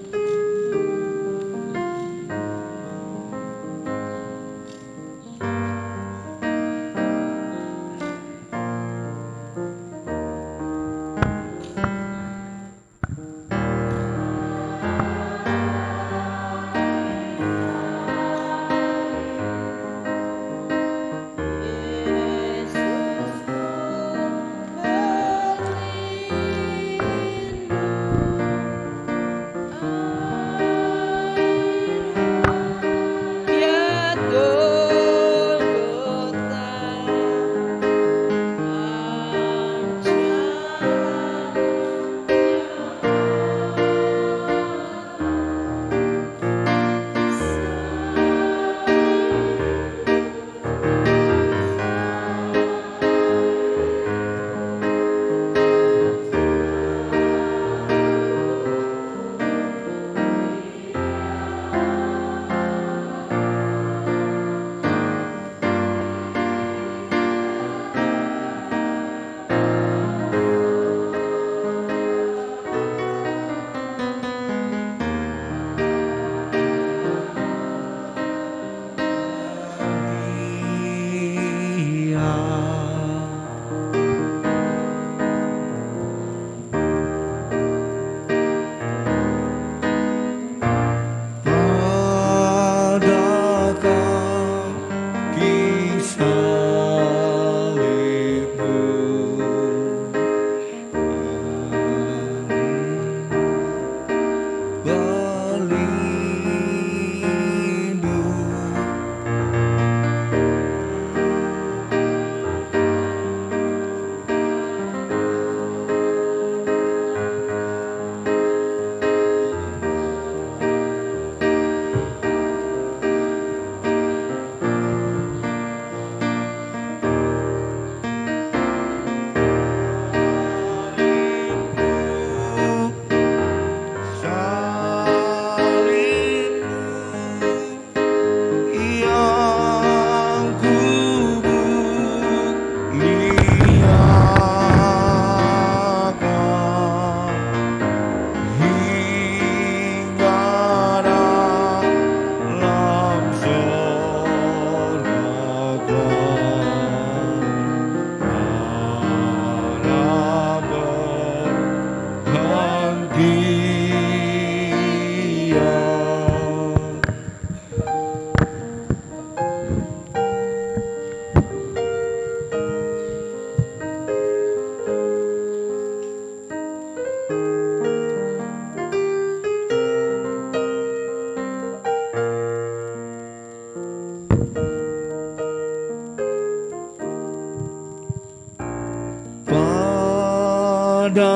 pada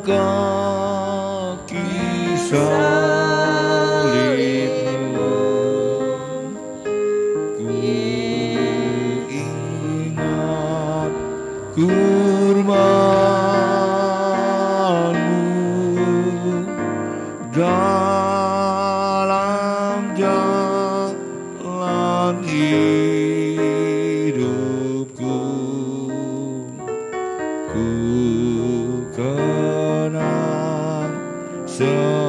kaki salibmu, ku ingat kurbanmu dalam jalan hidupku. Ku kenang selalu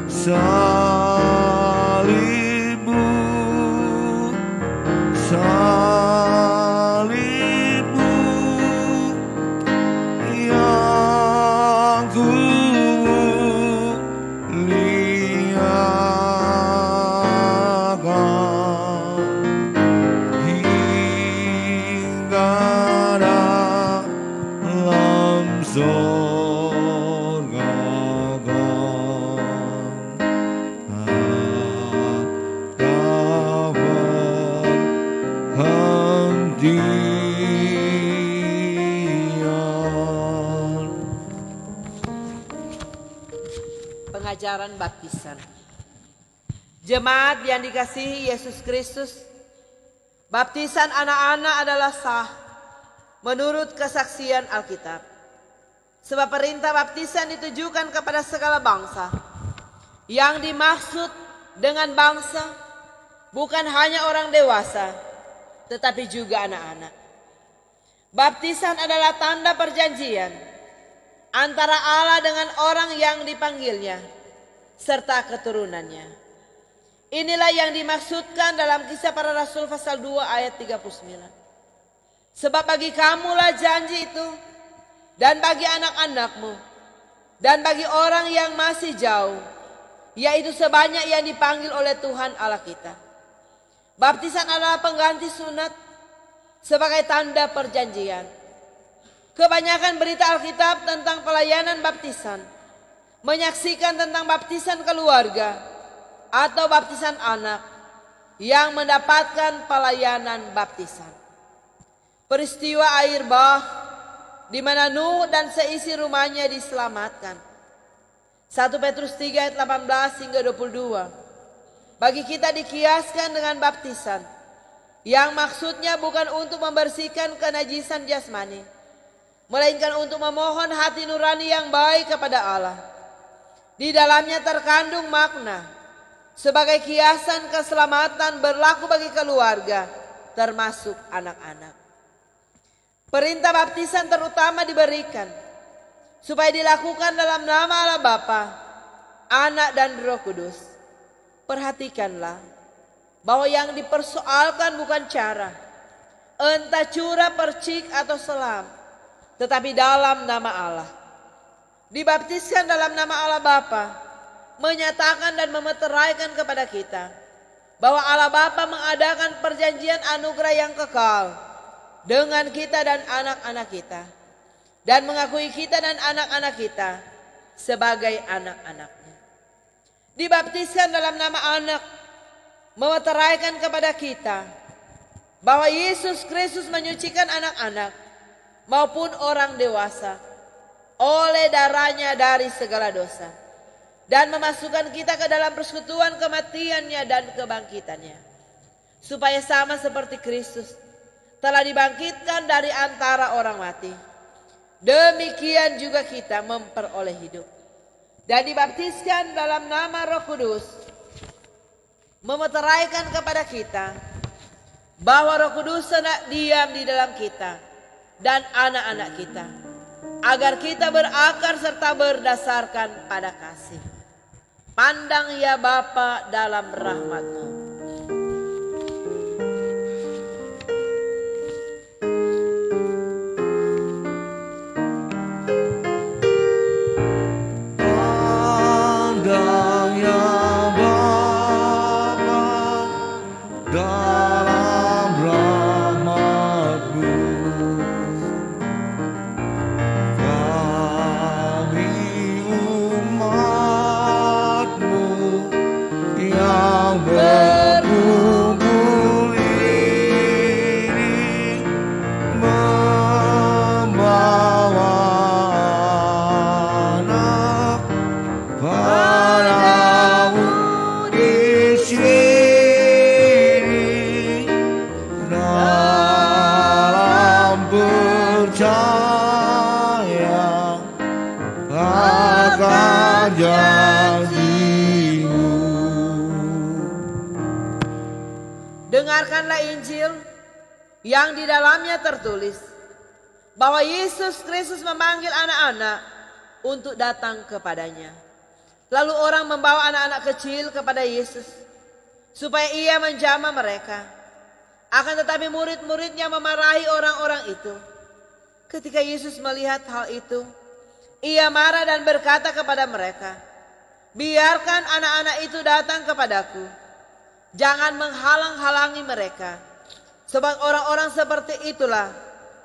salibmu, salibmu yang ku lihatkan hingga dalam surga perhentian. Pengajaran baptisan. Jemaat yang dikasihi Yesus Kristus, baptisan anak-anak adalah sah menurut kesaksian Alkitab. Sebab perintah baptisan ditujukan kepada segala bangsa. Yang dimaksud dengan bangsa bukan hanya orang dewasa, tetapi juga anak-anak. Baptisan adalah tanda perjanjian antara Allah dengan orang yang dipanggilnya serta keturunannya. Inilah yang dimaksudkan dalam Kisah Para Rasul pasal 2 ayat 39. Sebab bagi kamulah janji itu, dan bagi anak-anakmu, dan bagi orang yang masih jauh, yaitu sebanyak yang dipanggil oleh Tuhan Allah kita. Baptisan adalah pengganti sunat sebagai tanda perjanjian. Kebanyakan berita Alkitab tentang pelayanan baptisan menyaksikan tentang baptisan keluarga atau baptisan anak yang mendapatkan pelayanan baptisan. Peristiwa air bah di mana Nuh dan seisi rumahnya diselamatkan. 1 Petrus 3 ayat 18 hingga 22. Bagi kita dikiaskan dengan baptisan yang maksudnya bukan untuk membersihkan kenajisan jasmani, melainkan untuk memohon hati nurani yang baik kepada Allah. Di dalamnya terkandung makna sebagai kiasan keselamatan berlaku bagi keluarga, termasuk anak-anak. Perintah baptisan terutama diberikan supaya dilakukan dalam nama Allah Bapa, Anak dan Roh Kudus. Perhatikanlah bahwa yang dipersoalkan bukan cara, entah curah, percik atau selam, tetapi dalam nama Allah. Dibaptiskan dalam nama Allah Bapa menyatakan dan memeteraikan kepada kita bahwa Allah Bapa mengadakan perjanjian anugerah yang kekal dengan kita dan anak-anak kita, dan mengakui kita dan anak-anak kita sebagai anak-anaknya. Dibaptiskan dalam nama anak memeteraikan kepada kita bahwa Yesus Kristus menyucikan anak-anak maupun orang dewasa oleh darahnya dari segala dosa, dan memasukkan kita ke dalam persekutuan kematiannya dan kebangkitannya, supaya sama seperti Kristus telah dibangkitkan dari antara orang mati, demikian juga kita memperoleh hidup. Dan dibaptiskan dalam nama Roh Kudus memeteraikan kepada kita bahwa Roh Kudus hendak diam di dalam kita dan anak-anak kita, agar kita berakar serta berdasarkan pada kasih. Pandang ya Bapa dalam rahmat-Mu. akan janjimu. Dengarkanlah Injil yang di dalamnya tertulis bahwa Yesus Kristus memanggil anak-anak untuk datang kepadanya. Lalu orang membawa anak-anak kecil kepada Yesus supaya ia menjamah mereka. Akan tetapi murid-muridnya memarahi orang-orang itu. Ketika Yesus melihat hal itu, ia marah dan berkata kepada mereka, "Biarkan anak-anak itu datang kepadaku. Jangan menghalang-halangi mereka. Sebab orang-orang seperti itulah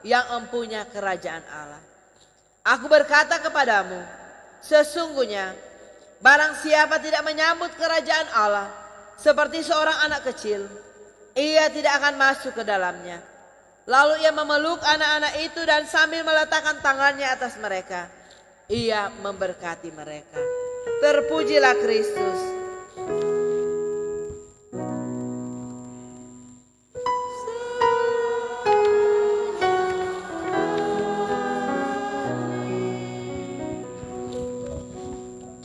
yang empunya kerajaan Allah. Aku berkata kepadamu, sesungguhnya barang siapa tidak menyambut kerajaan Allah seperti seorang anak kecil, ia tidak akan masuk ke dalamnya." Lalu ia memeluk anak-anak itu dan sambil meletakkan tangannya atas mereka, ia memberkati mereka. Terpujilah Kristus.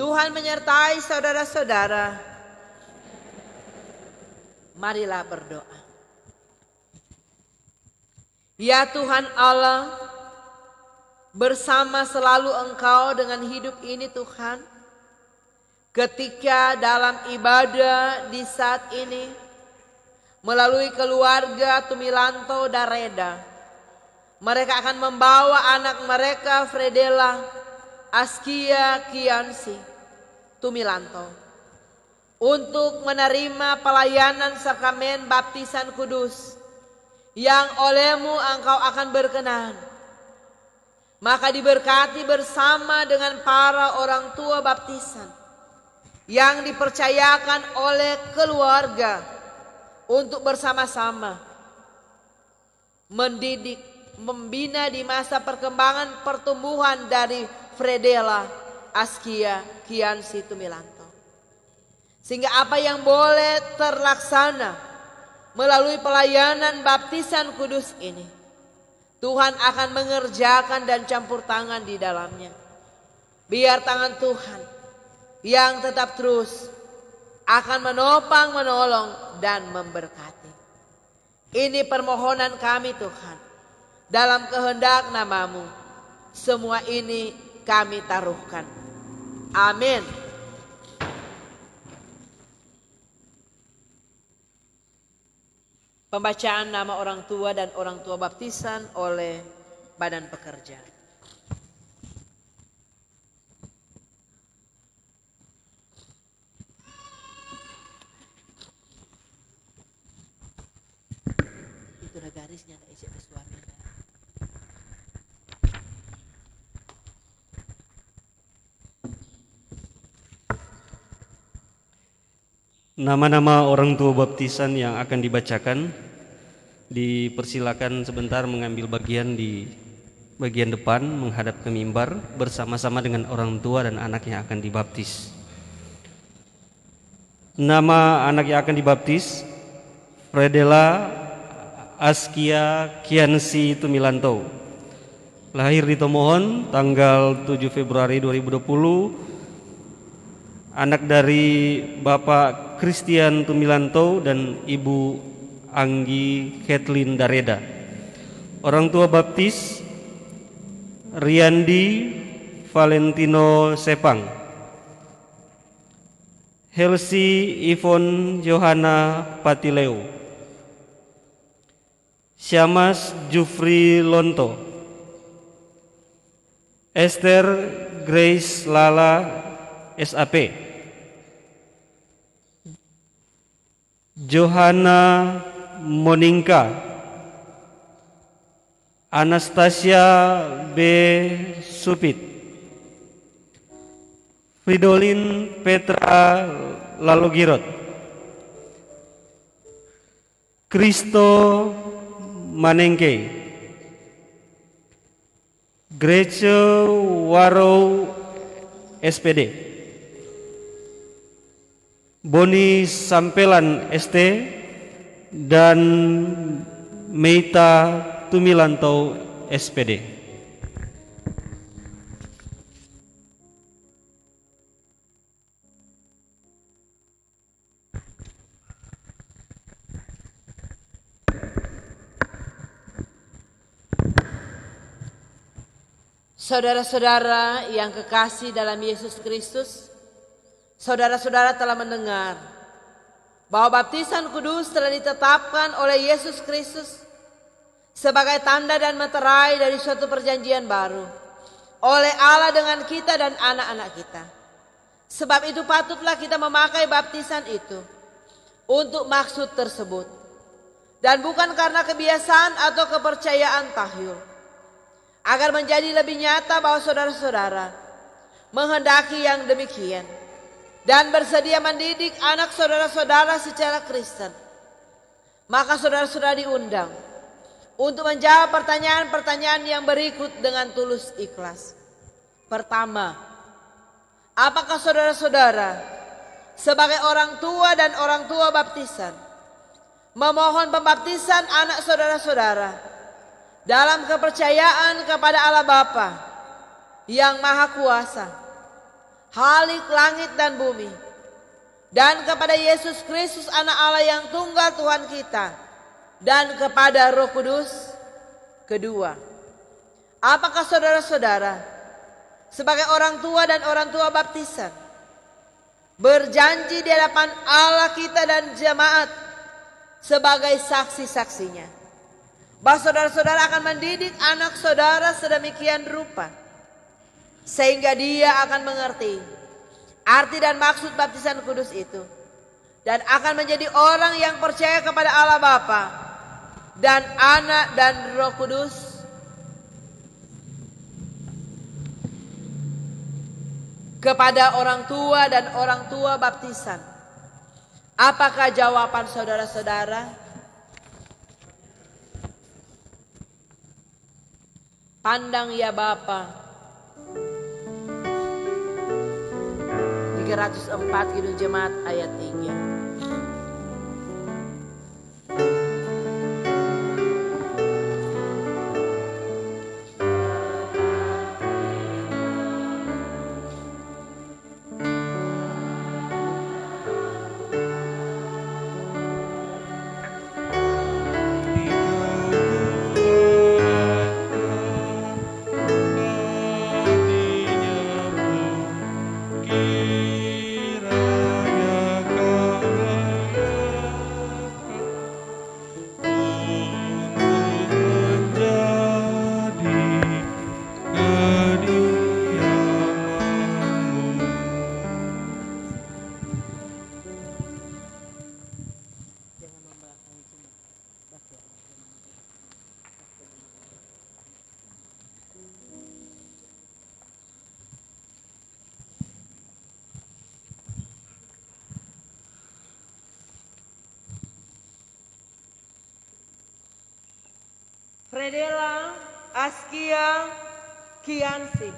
Tuhan menyertai saudara-saudara. Marilah berdoa. Ya Tuhan Allah, bersama selalu Engkau dengan hidup ini Tuhan. Ketika dalam ibadah di saat ini, melalui keluarga Tumilanto Dareda, mereka akan membawa anak mereka Fredela Askia Kiansi Tumilanto untuk menerima pelayanan sakramen baptisan kudus yang olehmu Engkau akan berkenan. Maka diberkati bersama dengan para orang tua baptisan yang dipercayakan oleh keluarga untuk bersama-sama mendidik, membina di masa perkembangan pertumbuhan dari Fredela Askia Kiansi Tumilanto. Sehingga apa yang boleh terlaksana melalui pelayanan baptisan kudus ini, Tuhan akan mengerjakan dan campur tangan di dalamnya. Biar tangan Tuhan yang tetap terus akan menopang, menolong, dan memberkati. Ini permohonan kami Tuhan. Dalam kehendak nama-Mu, semua ini kami taruhkan. Amin. Pembacaan nama orang tua dan orang tua baptisan oleh Badan Pekerja. Itu ada garisnya, ada isi suami. Nama-nama orang tua baptisan yang akan dibacakan, dipersilakan sebentar mengambil bagian di bagian depan menghadap ke mimbar bersama-sama dengan orang tua dan anak yang akan dibaptis. Nama anak yang akan dibaptis Fredela Askia Kiansi Tumilanto. Lahir di Tomohon tanggal 7 Februari 2020. Anak dari Bapak Christian Tumilanto dan Ibu Anggi Kathleen Dareda. Orang tua baptis Riandi Valentino Sepang, Helsi Ivon Johanna Patileu, Syamas Jufri Lonto, Esther Grace Lala SAP, Johanna Monika, Anastasia B. Supit, Fridolin Petra Lalogirot, Kristo Manengke, Grece Warau SPD, Boni Sampelan ST, dan Meita Tumilanto SPD. Saudara-saudara yang kekasih dalam Yesus Kristus, saudara-saudara telah mendengar bahwa baptisan kudus telah ditetapkan oleh Yesus Kristus sebagai tanda dan meterai dari suatu perjanjian baru oleh Allah dengan kita dan anak-anak kita. Sebab itu patutlah kita memakai baptisan itu untuk maksud tersebut, dan bukan karena kebiasaan atau kepercayaan tahyul, agar menjadi lebih nyata bahwa saudara-saudara menghendaki yang demikian dan bersedia mendidik anak saudara-saudara secara Kristen. Maka saudara-saudara diundang untuk menjawab pertanyaan-pertanyaan yang berikut dengan tulus ikhlas. Pertama, apakah saudara-saudara sebagai orang tua dan orang tua baptisan memohon pembaptisan anak saudara-saudara dalam kepercayaan kepada Allah Bapa yang Maha Kuasa, Khalik langit dan bumi, dan kepada Yesus Kristus anak Allah yang tunggal Tuhan kita, dan kepada Roh Kudus? Kedua, apakah saudara-saudara sebagai orang tua dan orang tua baptisan berjanji di hadapan Allah kita dan jemaat sebagai saksi-saksinya bahwa saudara-saudara akan mendidik anak saudara sedemikian rupa sehingga dia akan mengerti arti dan maksud baptisan kudus itu, dan akan menjadi orang yang percaya kepada Allah Bapa dan Anak dan Roh Kudus? Kepada orang tua dan orang tua baptisan, apakah jawaban saudara-saudara? Pandang ya Bapa. 304 Kidung Jemaat ayat 3. Fredela Askia Kiansi,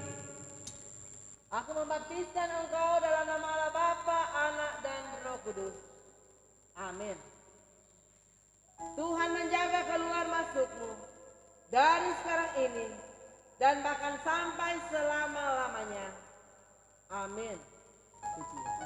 aku membaptiskan engkau dalam nama Allah Bapa, Anak dan Roh Kudus. Amin. Tuhan menjaga keluar masukmu dari sekarang ini dan bahkan sampai selama-lamanya. Amin. Hidupku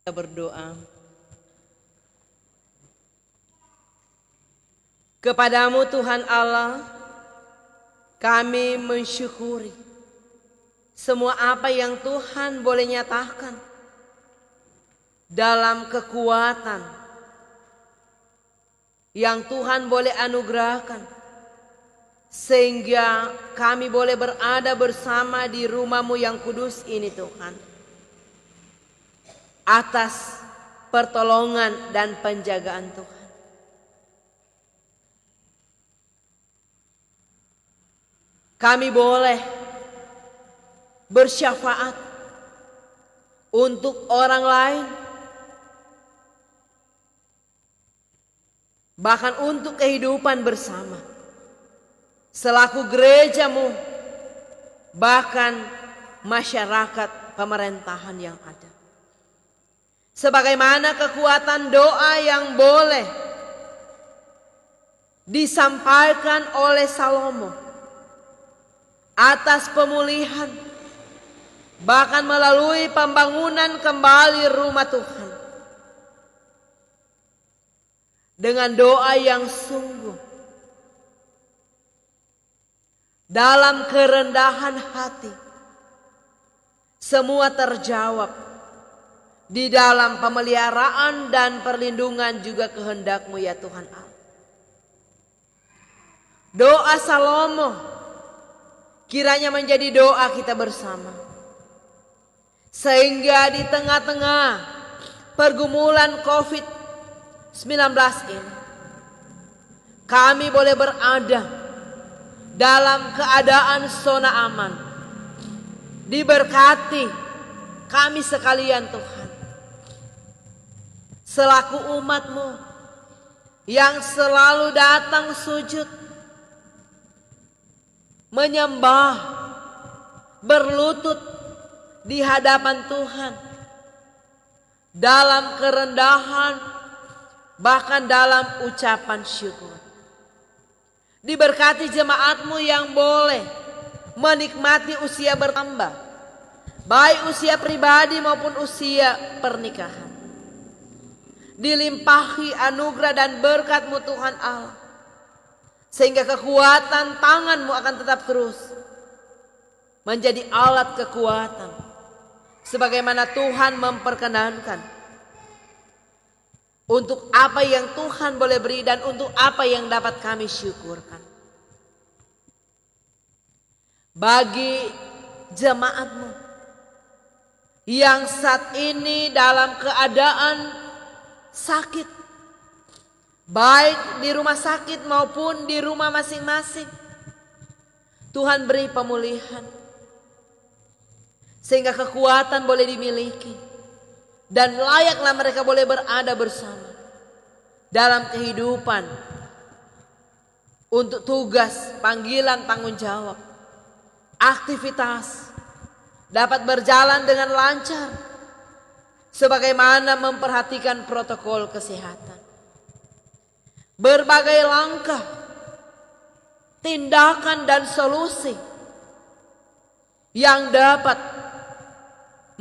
Kita berdoa. Kepadamu Tuhan Allah, kami mensyukuri semua apa yang Tuhan boleh nyatakan dalam kekuatan yang Tuhan boleh anugerahkan, sehingga kami boleh berada bersama di rumah-Mu yang kudus ini Tuhan. Atas pertolongan dan penjagaan Tuhan. Kami boleh bersyafaat untuk orang lain, bahkan untuk kehidupan bersama, selaku gereja-Mu, bahkan masyarakat pemerintahan yang ada. Sebagaimana kekuatan doa yang boleh disampaikan oleh Salomo atas pemulihan, bahkan melalui pembangunan kembali rumah Tuhan, dengan doa yang sungguh, dalam kerendahan hati, semua terjawab di dalam pemeliharaan dan perlindungan juga kehendak-Mu ya Tuhan Allah. Doa Salomo kiranya menjadi doa kita bersama, sehingga di tengah-tengah pergumulan COVID-19 ini, kami boleh berada dalam keadaan zona aman. Diberkati kami sekalian Tuhan, selaku umat-Mu yang selalu datang sujud, menyembah, berlutut di hadapan Tuhan, dalam kerendahan, bahkan dalam ucapan syukur. Diberkati jemaat-Mu yang boleh menikmati usia bertambah, baik usia pribadi maupun usia pernikahan. Dilimpahi anugerah dan berkat-Mu Tuhan Allah, sehingga kekuatan tangan-Mu akan tetap terus menjadi alat kekuatan, sebagaimana Tuhan memperkenankan untuk apa yang Tuhan boleh beri dan untuk apa yang dapat kami syukurkan. Bagi jemaat-Mu yang saat ini dalam keadaan sakit, baik di rumah sakit maupun di rumah masing-masing, Tuhan beri pemulihan, sehingga kekuatan boleh dimiliki dan layaklah mereka boleh berada bersama dalam kehidupan untuk tugas, panggilan, tanggung jawab, aktivitas dapat berjalan dengan lancar, sebagaimana memperhatikan protokol kesehatan. Berbagai langkah, tindakan dan solusi yang dapat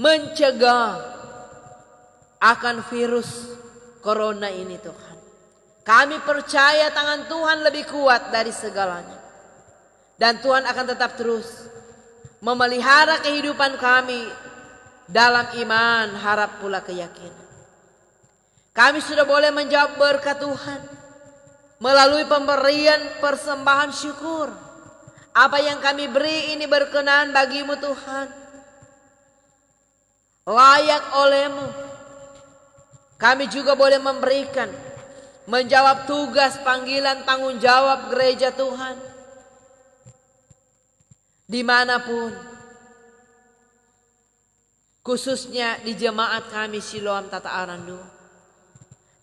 mencegah akan virus corona ini Tuhan. Kami percaya tangan Tuhan lebih kuat dari segalanya. Dan Tuhan akan tetap terus memelihara kehidupan kami dalam iman, harap pula keyakinan. Kami sudah boleh menjawab berkat Tuhan melalui pemberian persembahan syukur. Apa yang kami beri ini berkenan bagi-Mu Tuhan, layak oleh-Mu. Kami juga boleh memberikan, menjawab tugas, panggilan, tanggung jawab gereja Tuhan dimanapun, khususnya di jemaat kami Siloam Tata Arandu.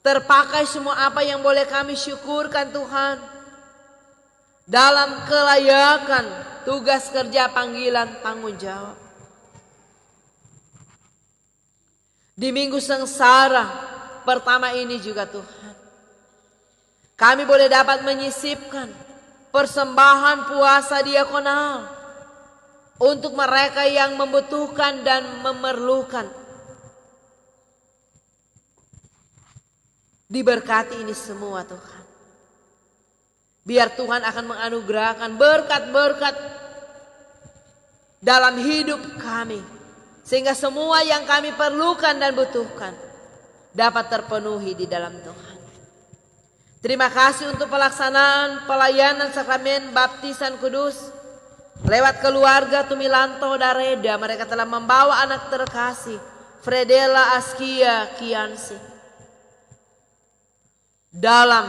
Terpakai semua apa yang boleh kami syukurkan Tuhan dalam kelayakan tugas kerja, panggilan, tanggung jawab. Di minggu sengsara pertama ini juga Tuhan, kami boleh dapat menyisipkan persembahan puasa diakonal untuk mereka yang membutuhkan dan memerlukan. Diberkati ini semua Tuhan. Biar Tuhan akan menganugerahkan berkat-berkat dalam hidup kami. Sehingga semua yang kami perlukan dan butuhkan dapat terpenuhi di dalam Tuhan. Terima kasih untuk pelaksanaan pelayanan sakramen baptisan kudus. Lewat keluarga Tumilanto Dareda, mereka telah membawa anak terkasih Fredela Askia Kiansi dalam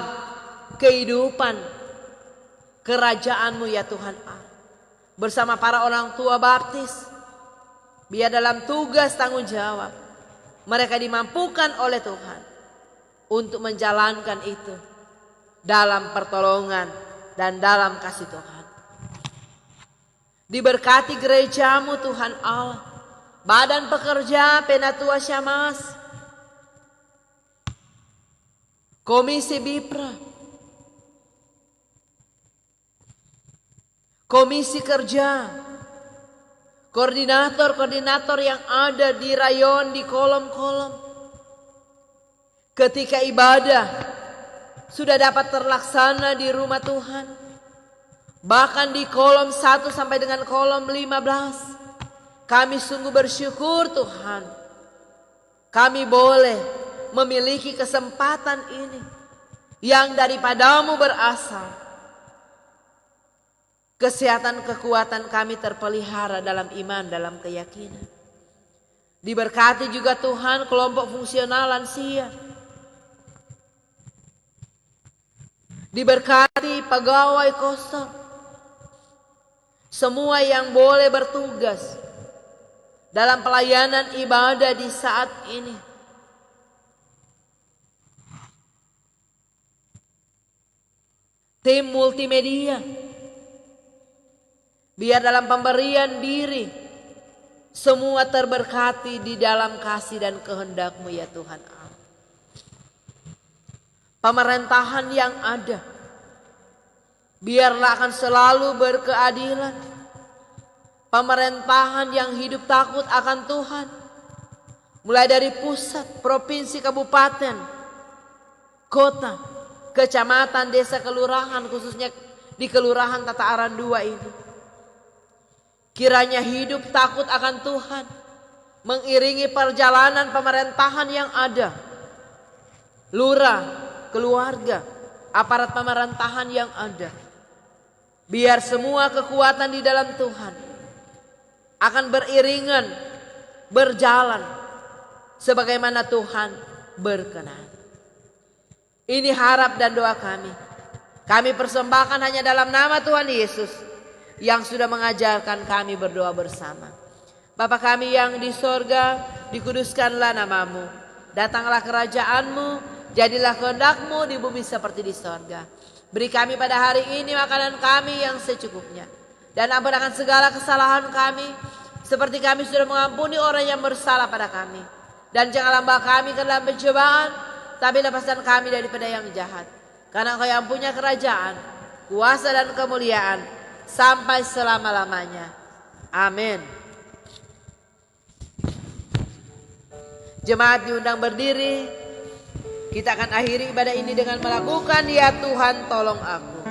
kehidupan kerajaan-Mu ya Tuhan Allah. Bersama para orang tua baptis, biar dalam tugas tanggung jawab mereka dimampukan oleh Tuhan untuk menjalankan itu dalam pertolongan dan dalam kasih Tuhan. Diberkati gereja-Mu Tuhan Allah, badan pekerja Penatua Syamas, Komisi Bipra, Komisi Kerja, koordinator-koordinator yang ada di rayon, di kolom-kolom. Ketika ibadah sudah dapat terlaksana di rumah Tuhan, bahkan di kolom 1 sampai dengan kolom 15, kami sungguh bersyukur Tuhan. Kami boleh memiliki kesempatan ini yang daripada-Mu berasal. Kesehatan kekuatan kami terpelihara dalam iman, dalam keyakinan. Diberkati juga Tuhan kelompok fungsional lansia. Diberkati pegawai kosong. Semua yang boleh bertugas dalam pelayanan ibadah di saat ini. Tim multimedia, biar dalam pemberian diri semua terberkati di dalam kasih dan kehendak-Mu ya Tuhan Allah. Pemerintahan yang ada, biarlah akan selalu berkeadilan. Pemerintahan yang hidup takut akan Tuhan, mulai dari pusat, provinsi, kabupaten, kota, kecamatan, desa, kelurahan, khususnya di Kelurahan Tata Aran 2 ini. Kiranya hidup takut akan Tuhan mengiringi perjalanan pemerintahan yang ada. Lurah, keluarga, aparat pemerintahan yang ada. Biar semua kekuatan di dalam Tuhan akan beriringan, berjalan sebagaimana Tuhan berkenan. Ini harap dan doa kami. Kami persembahkan hanya dalam nama Tuhan Yesus yang sudah mengajarkan kami berdoa bersama. Bapa kami yang di sorga, dikuduskanlah nama-Mu. Datanglah kerajaan-Mu, jadilah kehendak-Mu di bumi seperti di sorga. Beri kami pada hari ini makanan kami yang secukupnya. Dan ampun segala kesalahan kami, seperti kami sudah mengampuni orang yang bersalah pada kami. Dan janganlah bawa kami ke dalam pencobaan, tapi lepaskan kami daripada yang jahat. Karena Engkau yang punya kerajaan, kuasa dan kemuliaan sampai selama-lamanya. Amin. Jemaat diundang berdiri. Kita akan akhiri ibadah ini dengan melakukan Ya Tuhan tolong aku.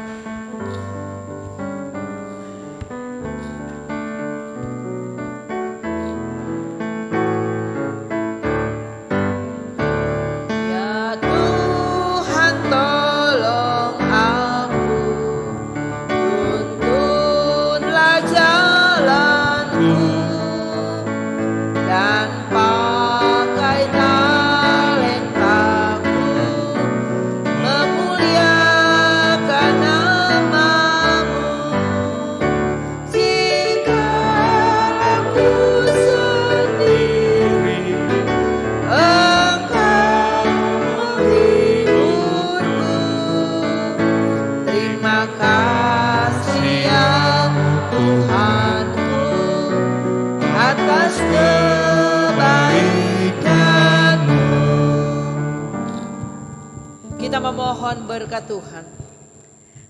Memohon berkat Tuhan.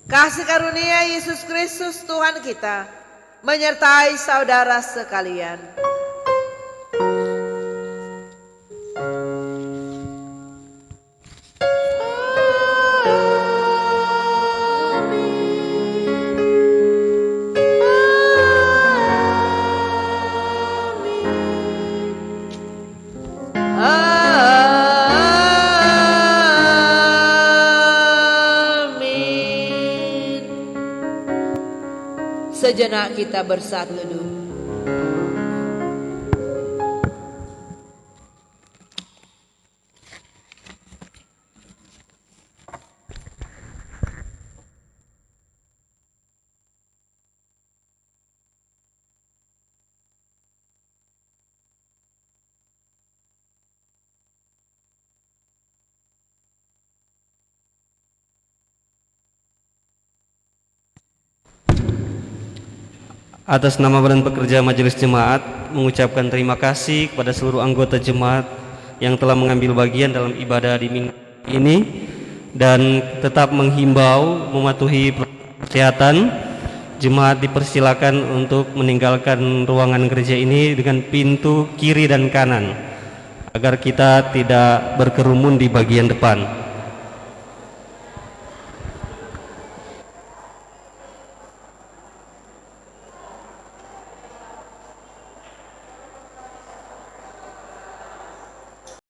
Kasih karunia Yesus Kristus Tuhan kita menyertai saudara sekalian. Sejenak kita bersatu dulu. Atas nama Badan Pekerja Majelis Jemaat mengucapkan terima kasih kepada seluruh anggota jemaat yang telah mengambil bagian dalam ibadah di minggu ini dan tetap menghimbau mematuhi kesehatan. Jemaat dipersilakan untuk meninggalkan ruangan gereja ini dengan pintu kiri dan kanan agar kita tidak berkerumun di bagian depan.